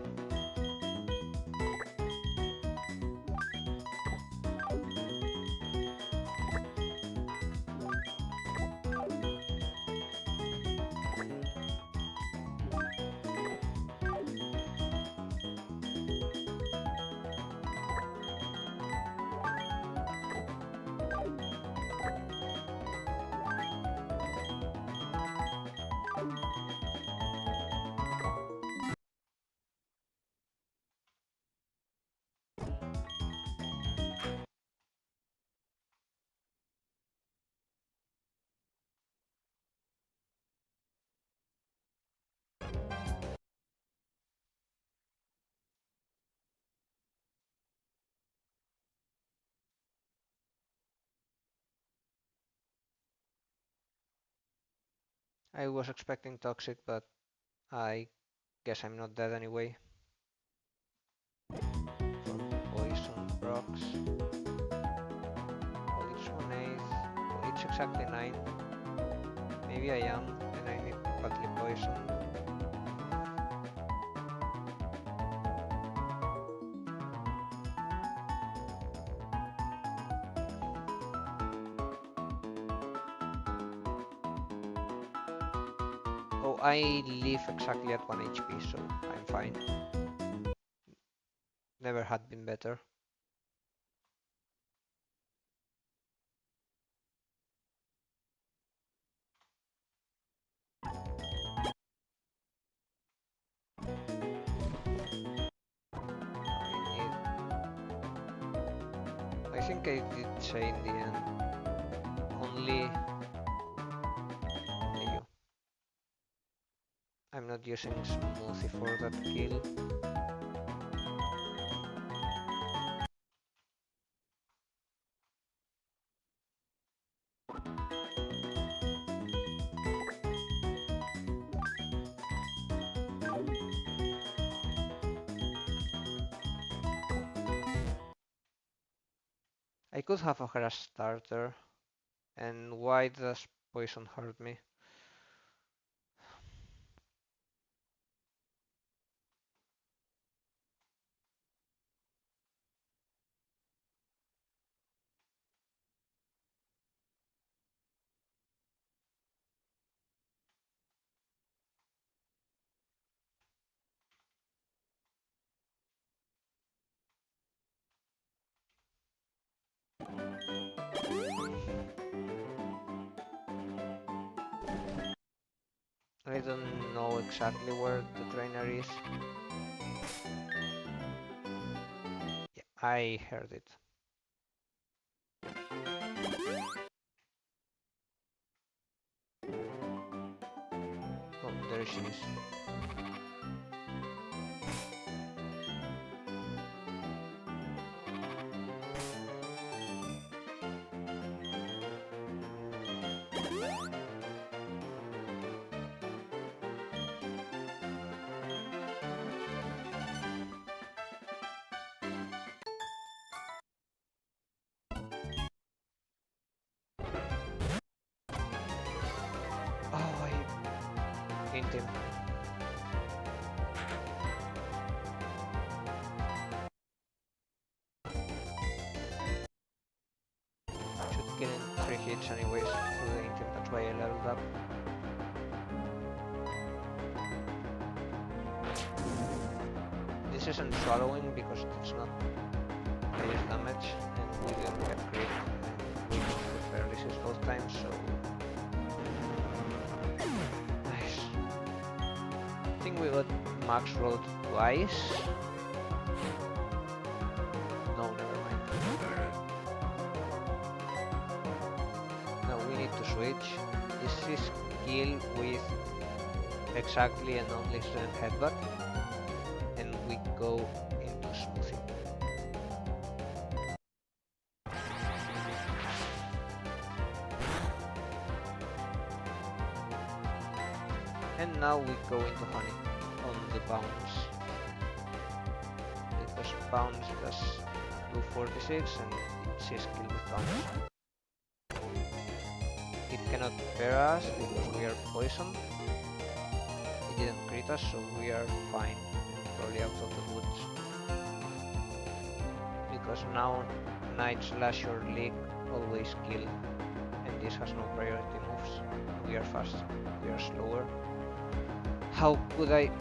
I was expecting Toxic, but I guess I'm not dead anyway. From Poison rocks. Well, it's 1/8. Well, it's exactly 9. Maybe I am, and I need badly poison. Oh, I live exactly at 1 HP, so I'm fine. Never had been better. I think I did say in the end, only you. I'm not using Smoothie for that kill. I could have a grass starter. And why does poison hurt me? I don't know exactly where the trainer is. Yeah, I heard it. Oh, there she is. Oh, I hint him. Should get in 3 hits anyways through the item, that's why I leveled up. This isn't swallowing because it's not base damage and we didn't get crit and we did the paralysis both times, so nice. I think we got max rolled twice. No, never mind. Now we need to switch. This is kill with exactly an only strength headbutt, and we go into smoothie. And now we go into honey on the bounce, because bounce does 246 and it's his kill with bounce. It cannot pair us because we are poisoned. It didn't crit us, so we are fine and probably out of the woods. Because now Night Slash or Leak always kill, and this has no priority moves. We are fast, we are slower. How could I...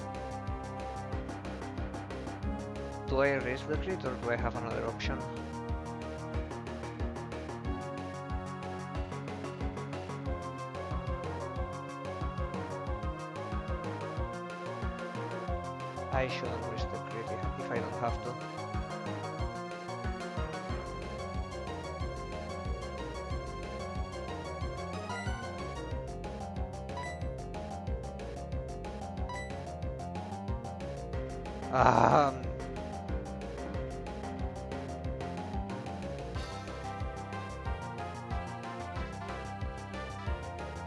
Do I risk the crit or do I have another option? I shouldn't risk the crit if I don't have to.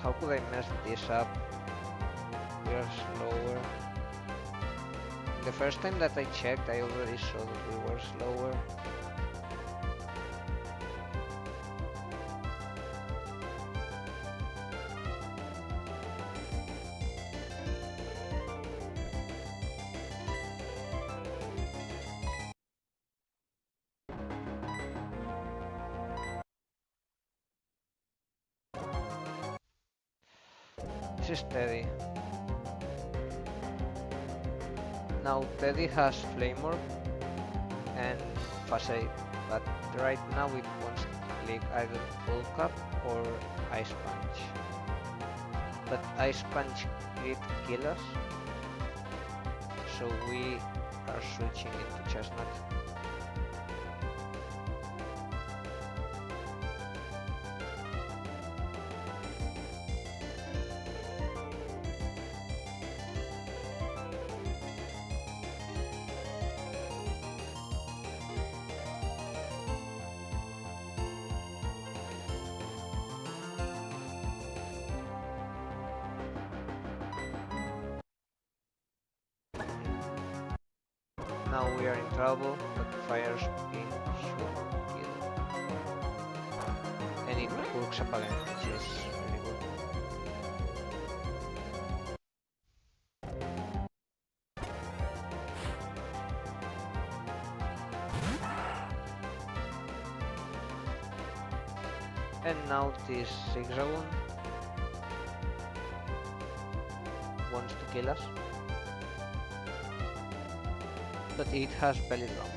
How could I mess this up? We are slower. The first time that I checked, I already saw that we were slower. This is Teddy. Now Teddy has Flame Orb and Facade, but right now it wants to click either Bulk Up or Ice Punch. But Ice Punch crit kill us, so we are switching into Chestnut. Now we are in trouble, but Fire Spin should kill. it hooks up again, which is really good. And now this Zigzagoon wants to kill us, but it has belly drum.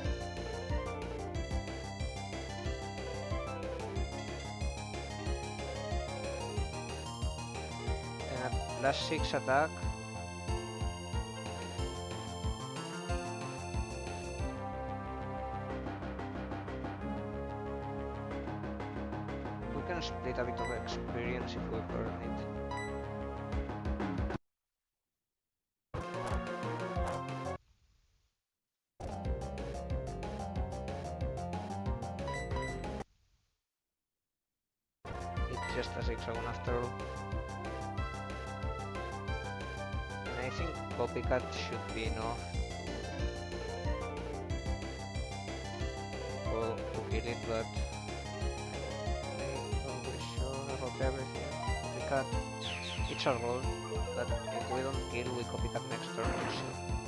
And at last 6 attack, we can split a bit of experience if we burn it. It's just a Zigzagoon after all. And I think Copycat should be enough to kill it, but I'm not always sure about everything. Copycat, it's a roll, but if we don't kill, we Copycat next turn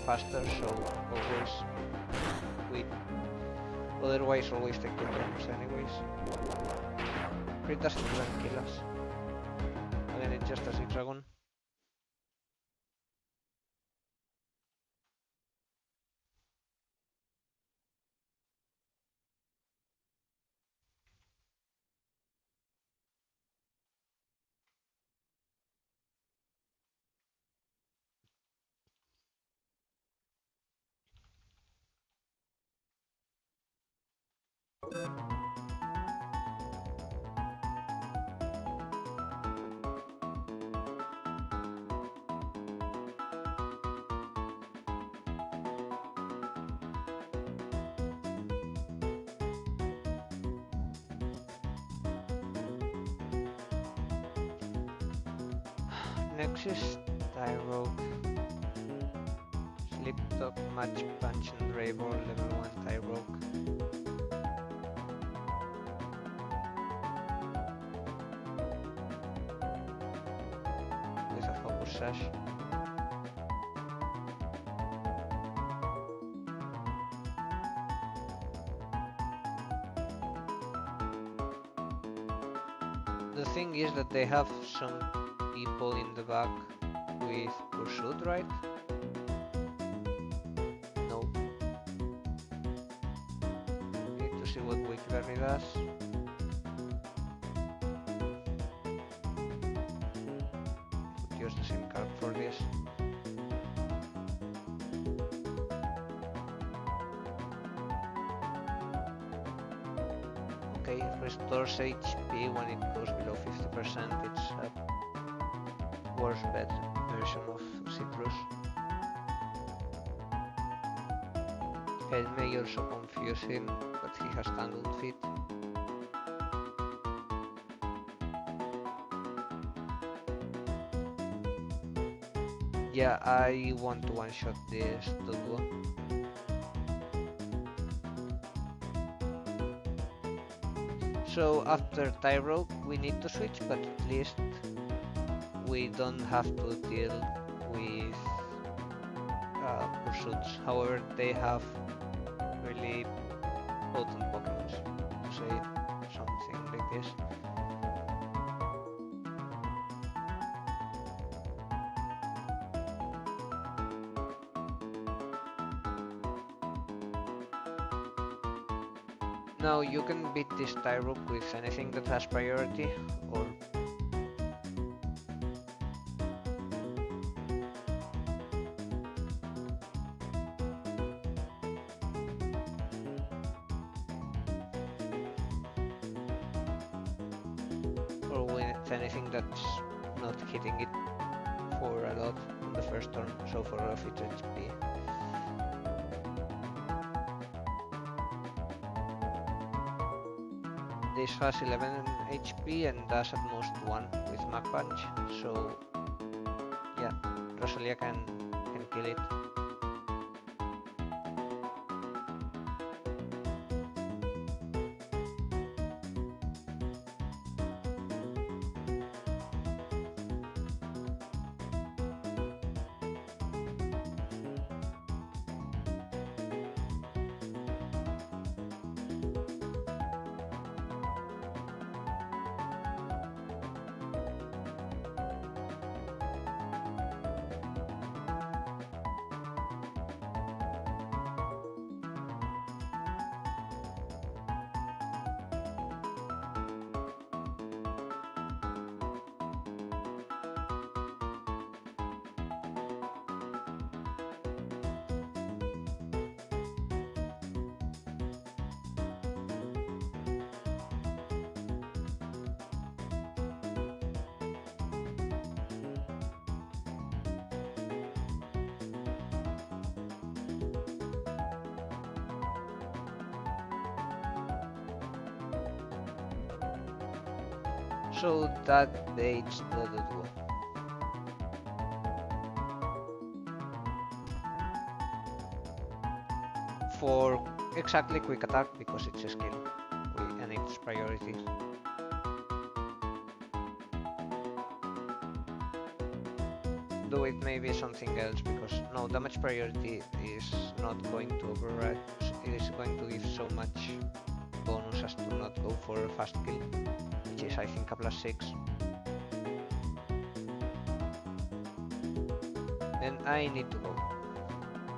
faster, so always we otherwise always take 2 turns anyways. Crit doesn't even kill us. Again, it's just a Zigzagoon. Next is Tyro, Slip Top, Match Punch and Rainbow, level 1 Tyro. With a Focus Sash. The thing is that they have some people in the back with Pursuit, right? No. Need to see what Wickery does. Could use the same card for this. Okay, it restores HP when it goes below 50%. It's a worse bad version of Citrus. It may also confuse him, but he has Tangled Feet. Yeah, I want to one-shot this duo. So after Tyro, we need to switch, but at least we don't have to deal with Pursuits. However, they have really potent Pokemon, to say something like this. Now you can beat this Tyrook with anything that has priority, or with anything that's not hitting it for a lot on the first turn, so for a fit HP. This has 11 HP and does at most 1 with Mach Punch, so yeah, Rosalia can kill it. So that dates the duo. For exactly quick attack, because it's a skill and it's priority. Though it may be something else, because no, damage priority is not going to override, it is going to give so much bonus as to not go for a fast kill, which is I think a +6. And I need to go,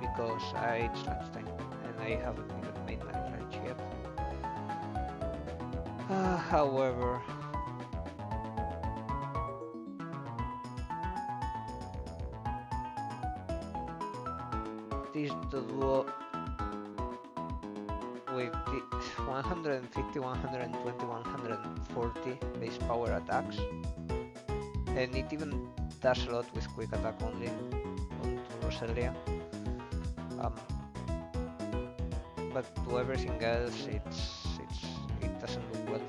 because it's lunchtime and I haven't even made my lunch yet. However, this duo with the 150, 120, 140 base power attacks, and it even does a lot with quick attack only onto Roselia. But to everything else, it doesn't look well.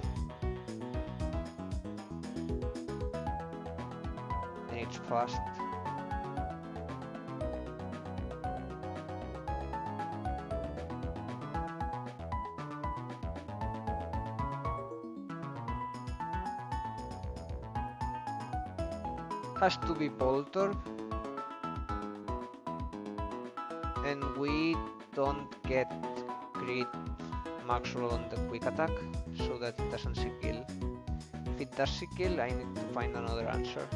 And it's fast. Has to be Polter, and we don't get crit max roll on the quick attack, so that it doesn't see kill. If it does see kill, I need to find another answer.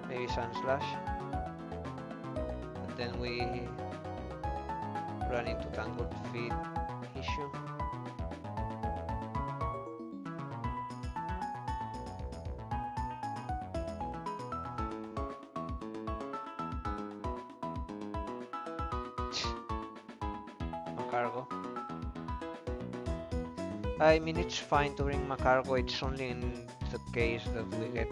Maybe Sun Slash. But then we run into Tangled Feet issue. Macargo. I mean, it's fine to bring Macargo, it's only in the case that we get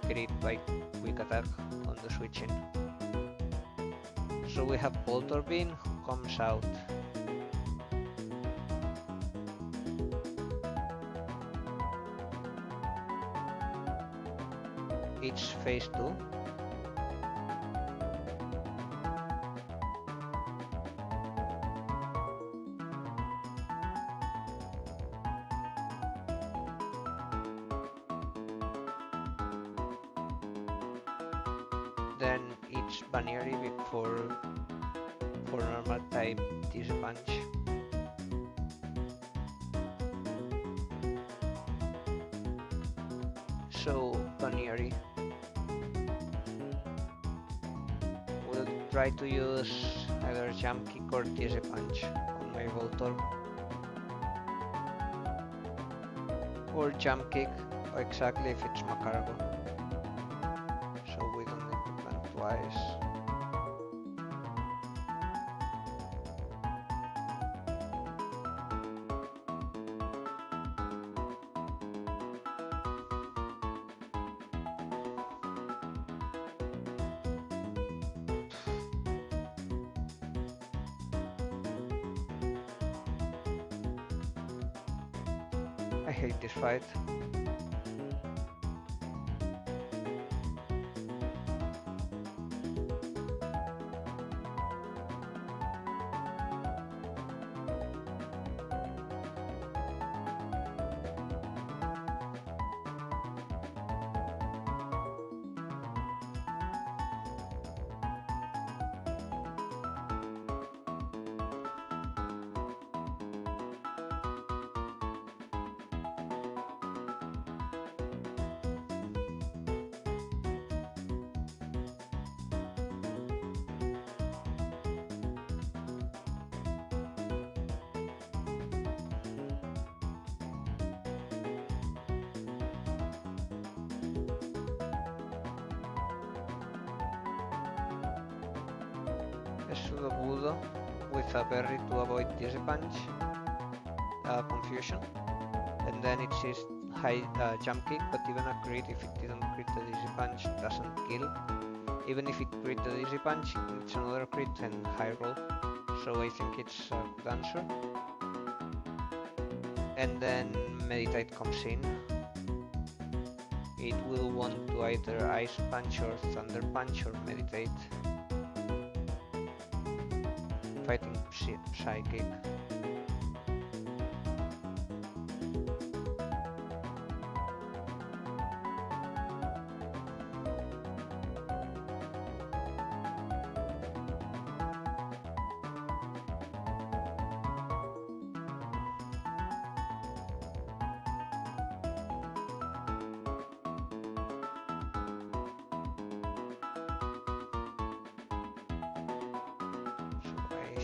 crit by quick attack on the switching. So we have Polter Bean, who comes out. It's phase 2. Then it's Baneri for normal type Dizzy Punch. So Baneri will try to use either Jump Kick or Dizzy Punch on my Voltorb. Or Jump Kick, exactly if it's Macargo. So we don't need to plan twice. I hate this fight. Pseudo with a berry to avoid Dizzy Punch confusion, and then it sees high Jump Kick, but even a crit, if it didn't crit the Dizzy Punch, doesn't kill. Even if it crit the Easy Punch, it's another crit and high roll. So I think it's a good answer. And then Meditate comes in. It will want to either Ice Punch or Thunder Punch or Meditate. Fighting Psychic.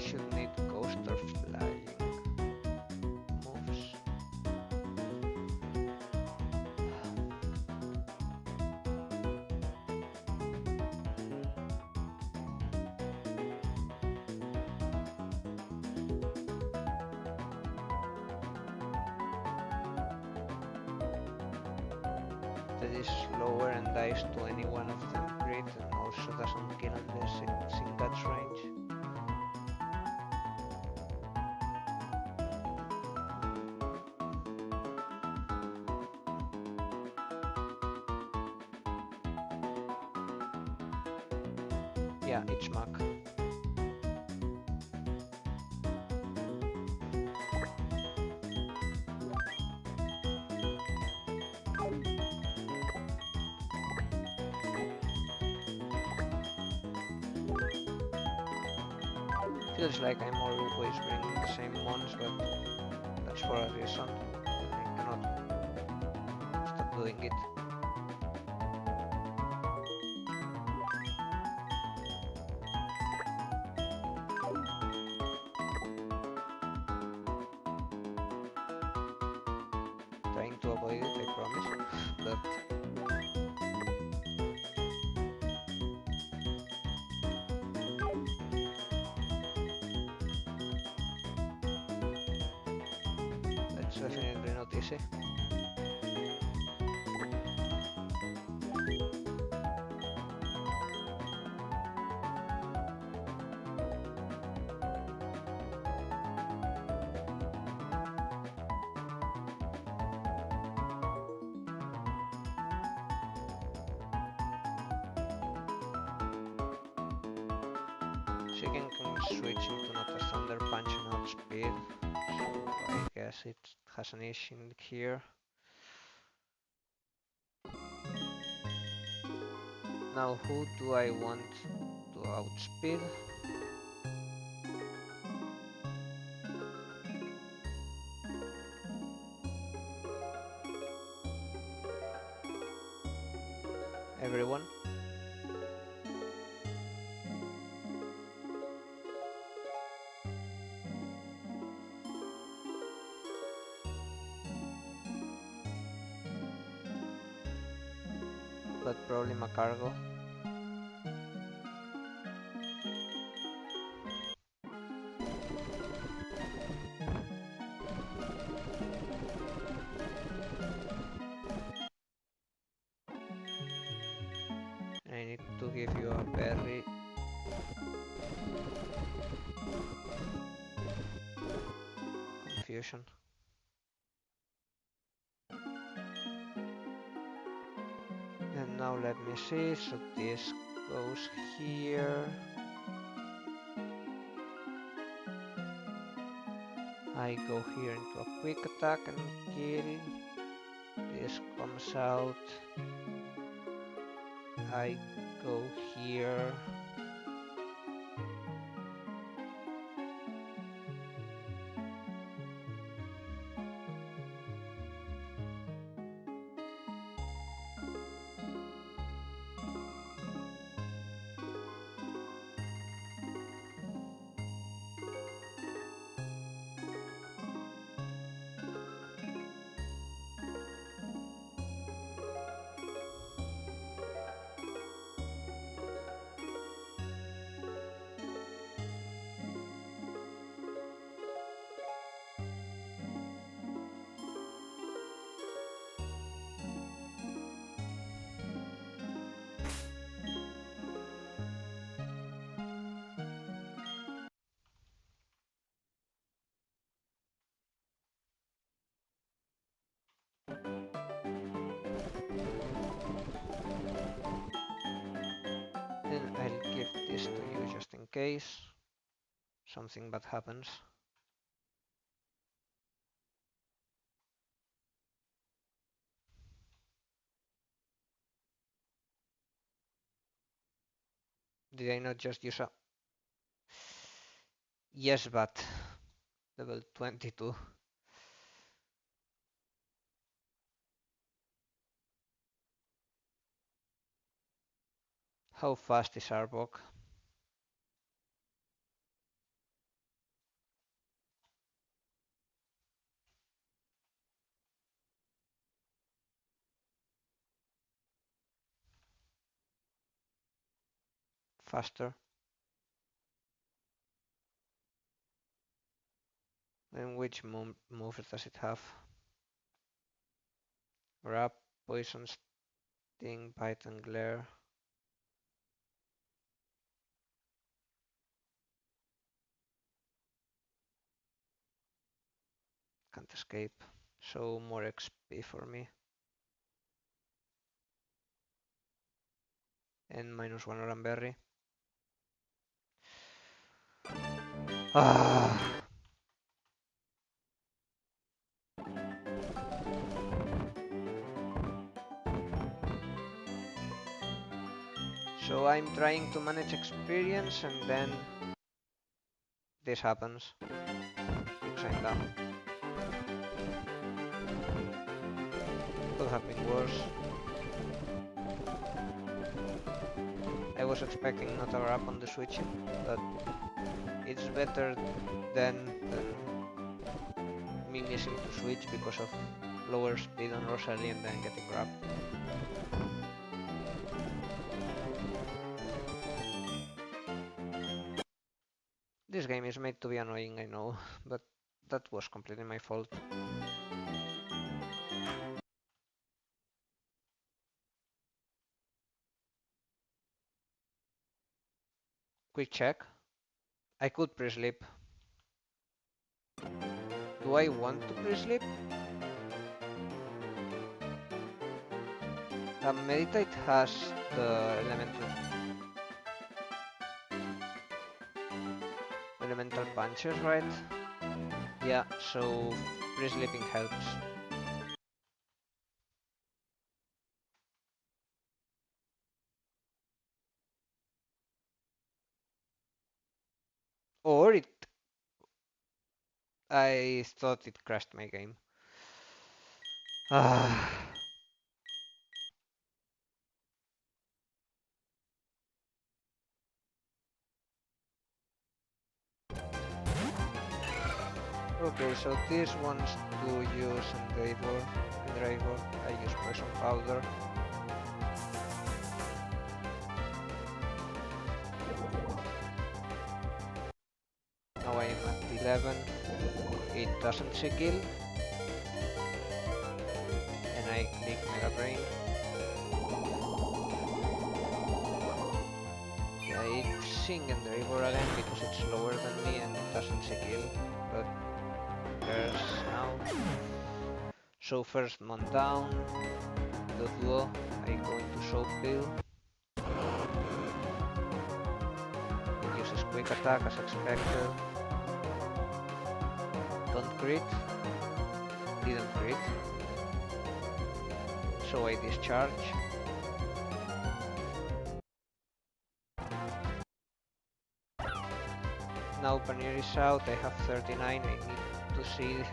Should need Ghost or Flying moves. That is slower and dies to any one of them crit and also doesn't kill unless it's in Guts range. Yeah, it's Mac. Feels like I'm always bringing the same ones, but that's for a reason. I cannot stop doing it. Trying to avoid it, I promise, but that's definitely not easy. Chicken can switch into not a Thunder Punch and outspeed, so I guess it has an issue in here. Now who do I want to outspeed? Everyone. But probably Macargo. I need to give you a berry. Confusion. And now let me see, so this goes here. I go here into a quick attack and kill. This comes out. I go here. case something bad happens. Did I not just use a... Yes, but level 22. How fast is Arbok? Faster. And which moves does it have? Wrap, Poison Sting, Bite and Glare. Can't escape. So more XP for me. And -1 Oranberry. Ah. So I'm trying to manage experience and then this happens. Kinda. Could have been worse. I was expecting not a wrap on the switching, but it's better than me missing to switch because of lower speed on Rosalie and then getting wrapped. This game is made to be annoying, I know, but that was completely my fault. Quick check. I could pre-sleep. Do I want to pre-sleep? Meditate has the elemental punches, right? Yeah, so pre-sleeping helps. Or it... I thought it crashed my game. Ah. Okay, so this one's to use Endeavor. I use Poison Powder. Now I am at 11. It doesn't see kill. And I click Mega Brain. Yeah, it's seeing Endeavor again because it's lower than me and it doesn't see kill. But there's now. So first mon down. The duo. I go into Soap Pill. Uses quick attack as expected. Don't crit. Didn't crit. So I discharge. Now Panier is out, I have 39, I need to see if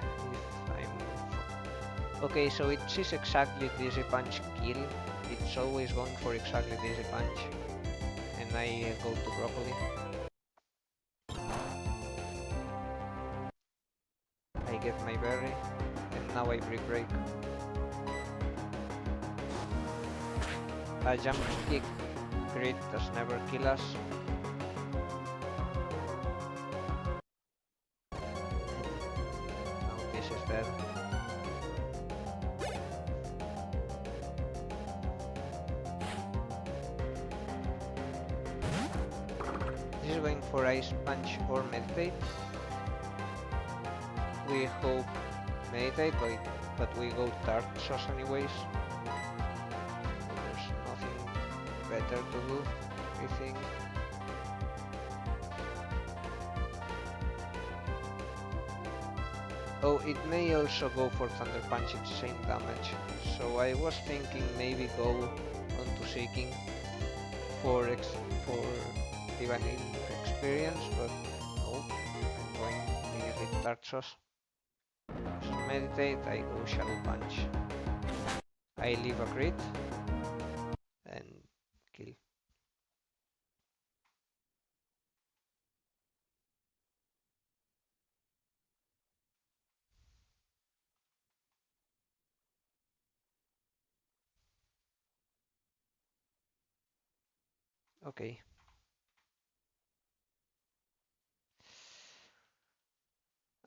I'm... Okay, so it sees exactly Dizzy Punch kill. It's always going for exactly Dizzy Punch. And I go to Broccoli. I get my berry, and now I break. A jump kick crit does never kill us. Now this is dead. This is going for Ice Punch or Meditate. We hope Meditate, but we go Dark Sauce anyways. There's nothing better to do, I think. Oh, it may also go for Thunder Punch, it's same damage. So I was thinking maybe go onto Seeking for for Divine experience, but no, I'm going immediately to Dark Sauce. So meditate, I go Shadow Punch. I leave a crit and kill. Okay.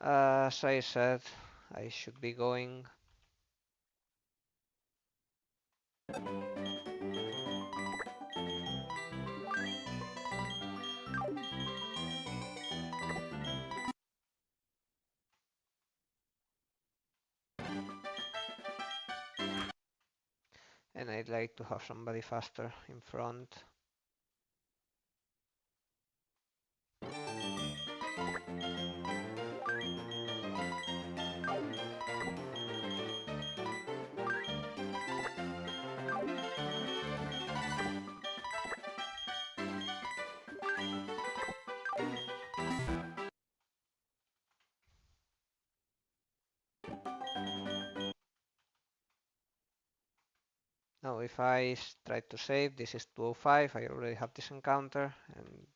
As I said, I should be going. And I'd like to have somebody faster in front. Now if I try to save, this is 205, I already have this encounter, and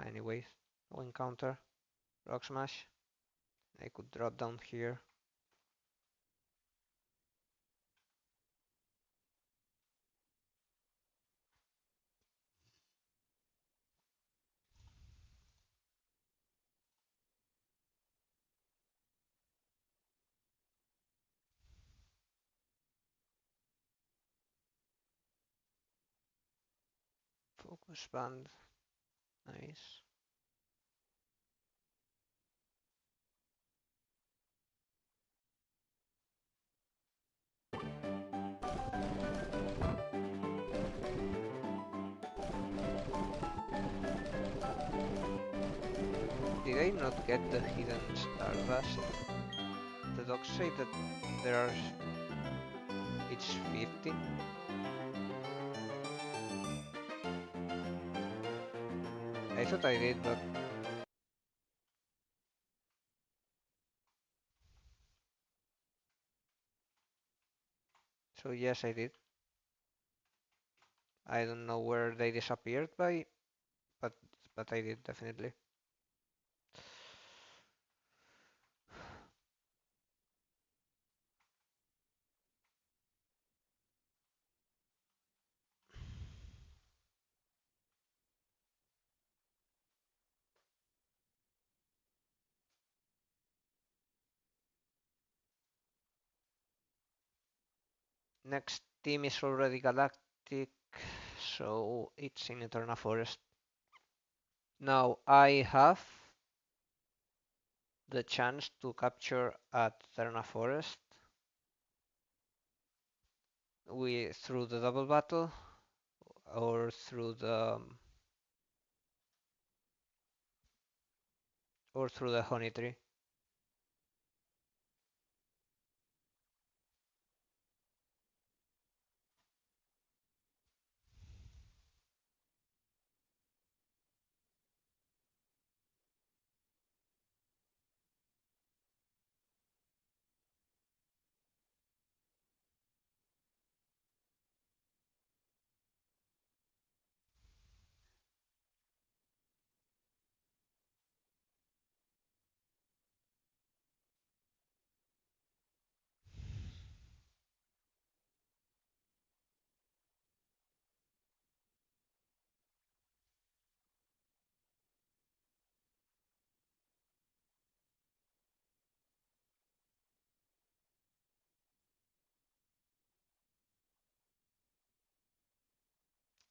anyways, no encounter, Rock Smash. I could drop down here. Focus Band, nice. Did I not get the hidden Stardust? The dogs say that there are each 50. I thought I did, but so yes, I did. I don't know where they disappeared by, but I did definitely. Next team is already Galactic, so it's in Eterna Forest. Now I have the chance to capture at Eterna Forest through the double battle or through the honey tree.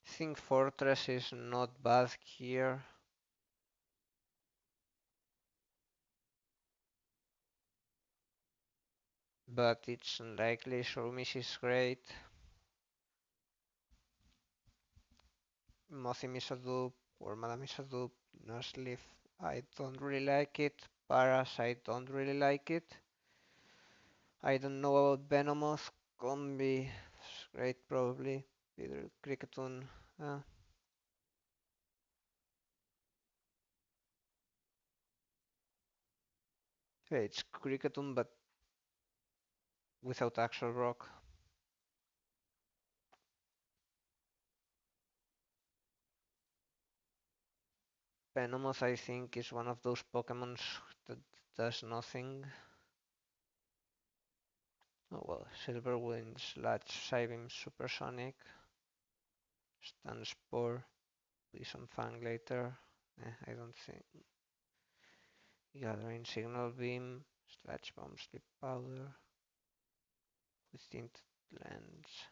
I think Fortress is not bad here. But it's unlikely. Shroomish is great. Mothim is a dupe, or Madame is a dupe. Nurse Leaf, I don't really like it, Paras, I don't really like it. I don't know about Venomoth. Combi, it's great probably. Peter Cricketun. Uh, yeah, it's Cricketun but without actual rock. Venomoth I think is one of those Pokemons that does nothing. Oh well, Silver Wind, Sludge, Psybeam, Supersonic, Stun Spore, Poison Fang later. I don't think. Gathering Signal Beam, Sludge Bomb, Sleep Powder, with Tinted Lens.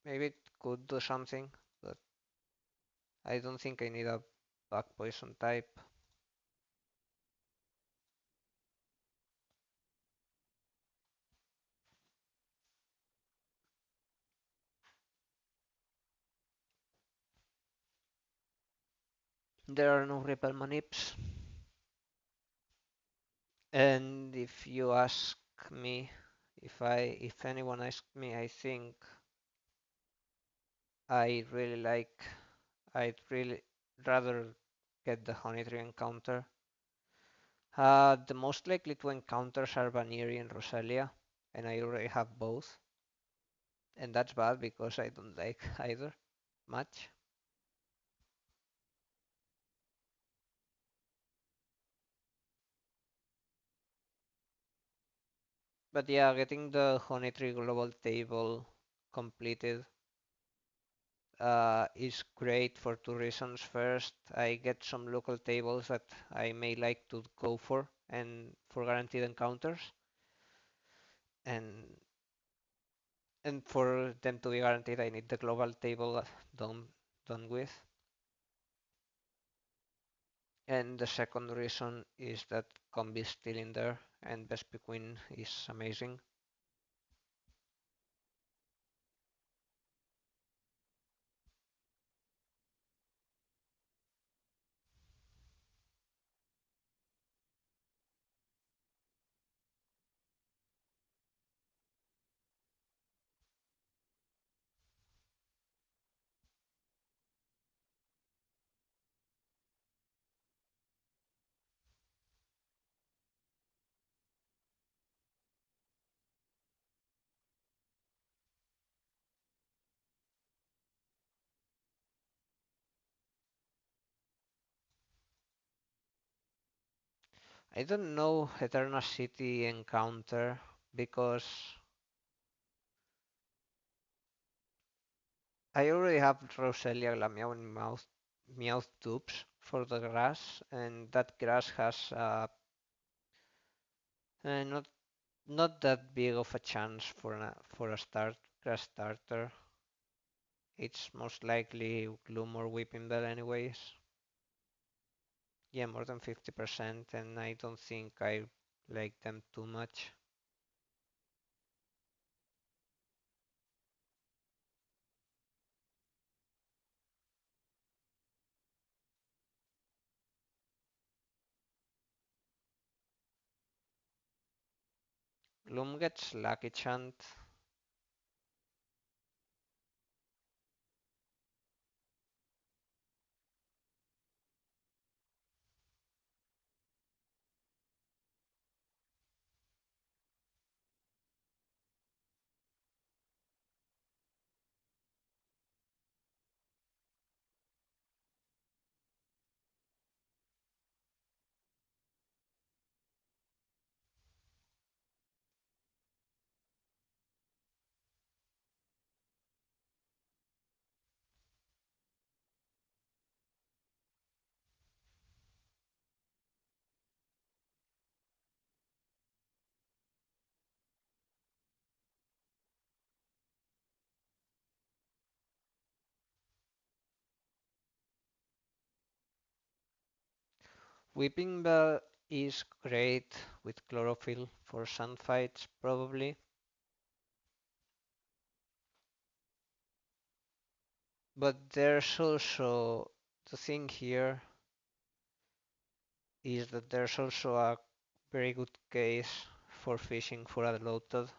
Maybe it could do something, but I don't think I need a Bug Poison type. There are no Repel Manips. And if you ask me, if anyone asks me, I think I really like, I'd really rather get the Honey Tree encounter. The most likely two encounters are Vaniri and Roselia, and I already have both. And that's bad because I don't like either much. But yeah, getting the Honey Tree global table completed is great for two reasons. First, I get some local tables that I may like to go for and for guaranteed encounters. And and for them to be guaranteed, I need the global table done done with. And the second reason is that Combi is still in there and Vespi Queen is amazing. I don't know Eterna City encounter because I already have Roselia Lamiao and Meowth tubes for the grass, and that grass has not that big of a chance for a grass starter. It's most likely Gloom or Weeping Bell anyways. Yeah, more than 50%, and I don't think I like them too much. Gloom gets Lucky Chant. Weeping Bell is great with Chlorophyll for sun fights probably, But there's also the thing here is that there's also a very good case for fishing for a loaded.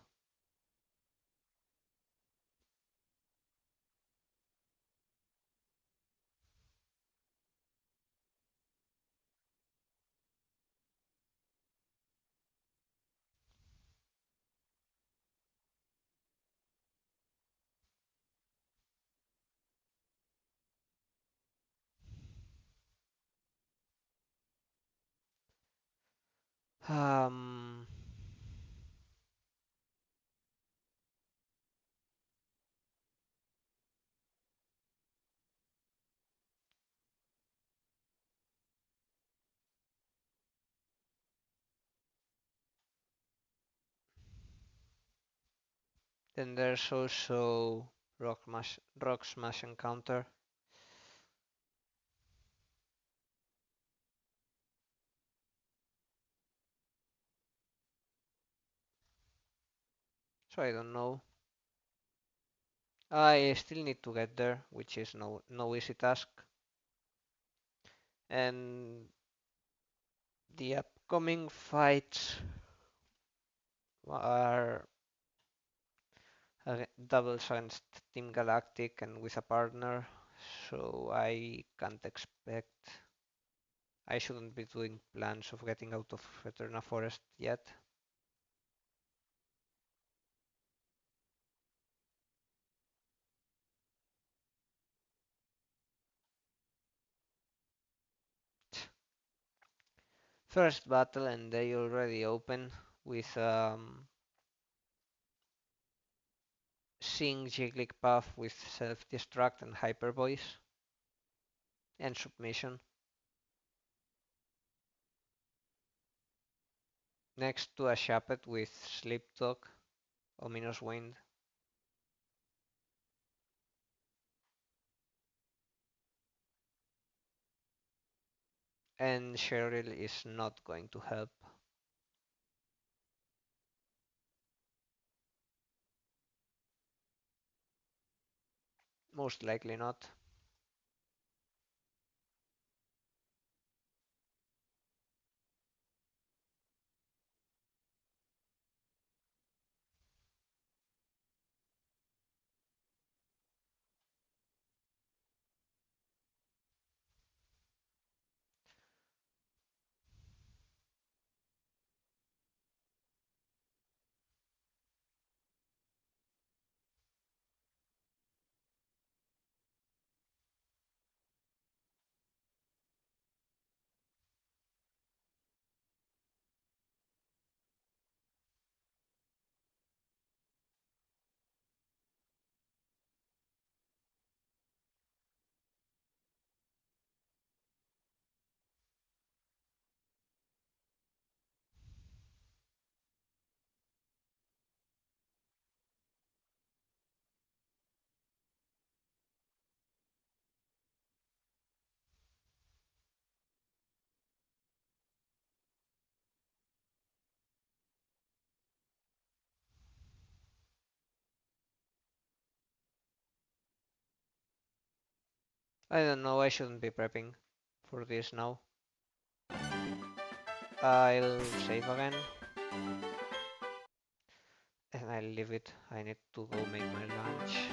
Um, then there's also rock smash encounter. So I don't know. I still need to get there, which is no easy task. And the upcoming fights are doubles against Team Galactic and with a partner, so I can't expect. I shouldn't be doing plans of getting out of Eterna Forest yet. First battle and they already open with Sing Jigglypuff with self-destruct and hyper voice and submission. Next to a Shuppet with Sleep Talk, Ominous Wind. And Cheryl is not going to help. Most likely not. I don't know, I shouldn't be prepping for this now. I'll save again. And I'll leave it. I need to go make my lunch.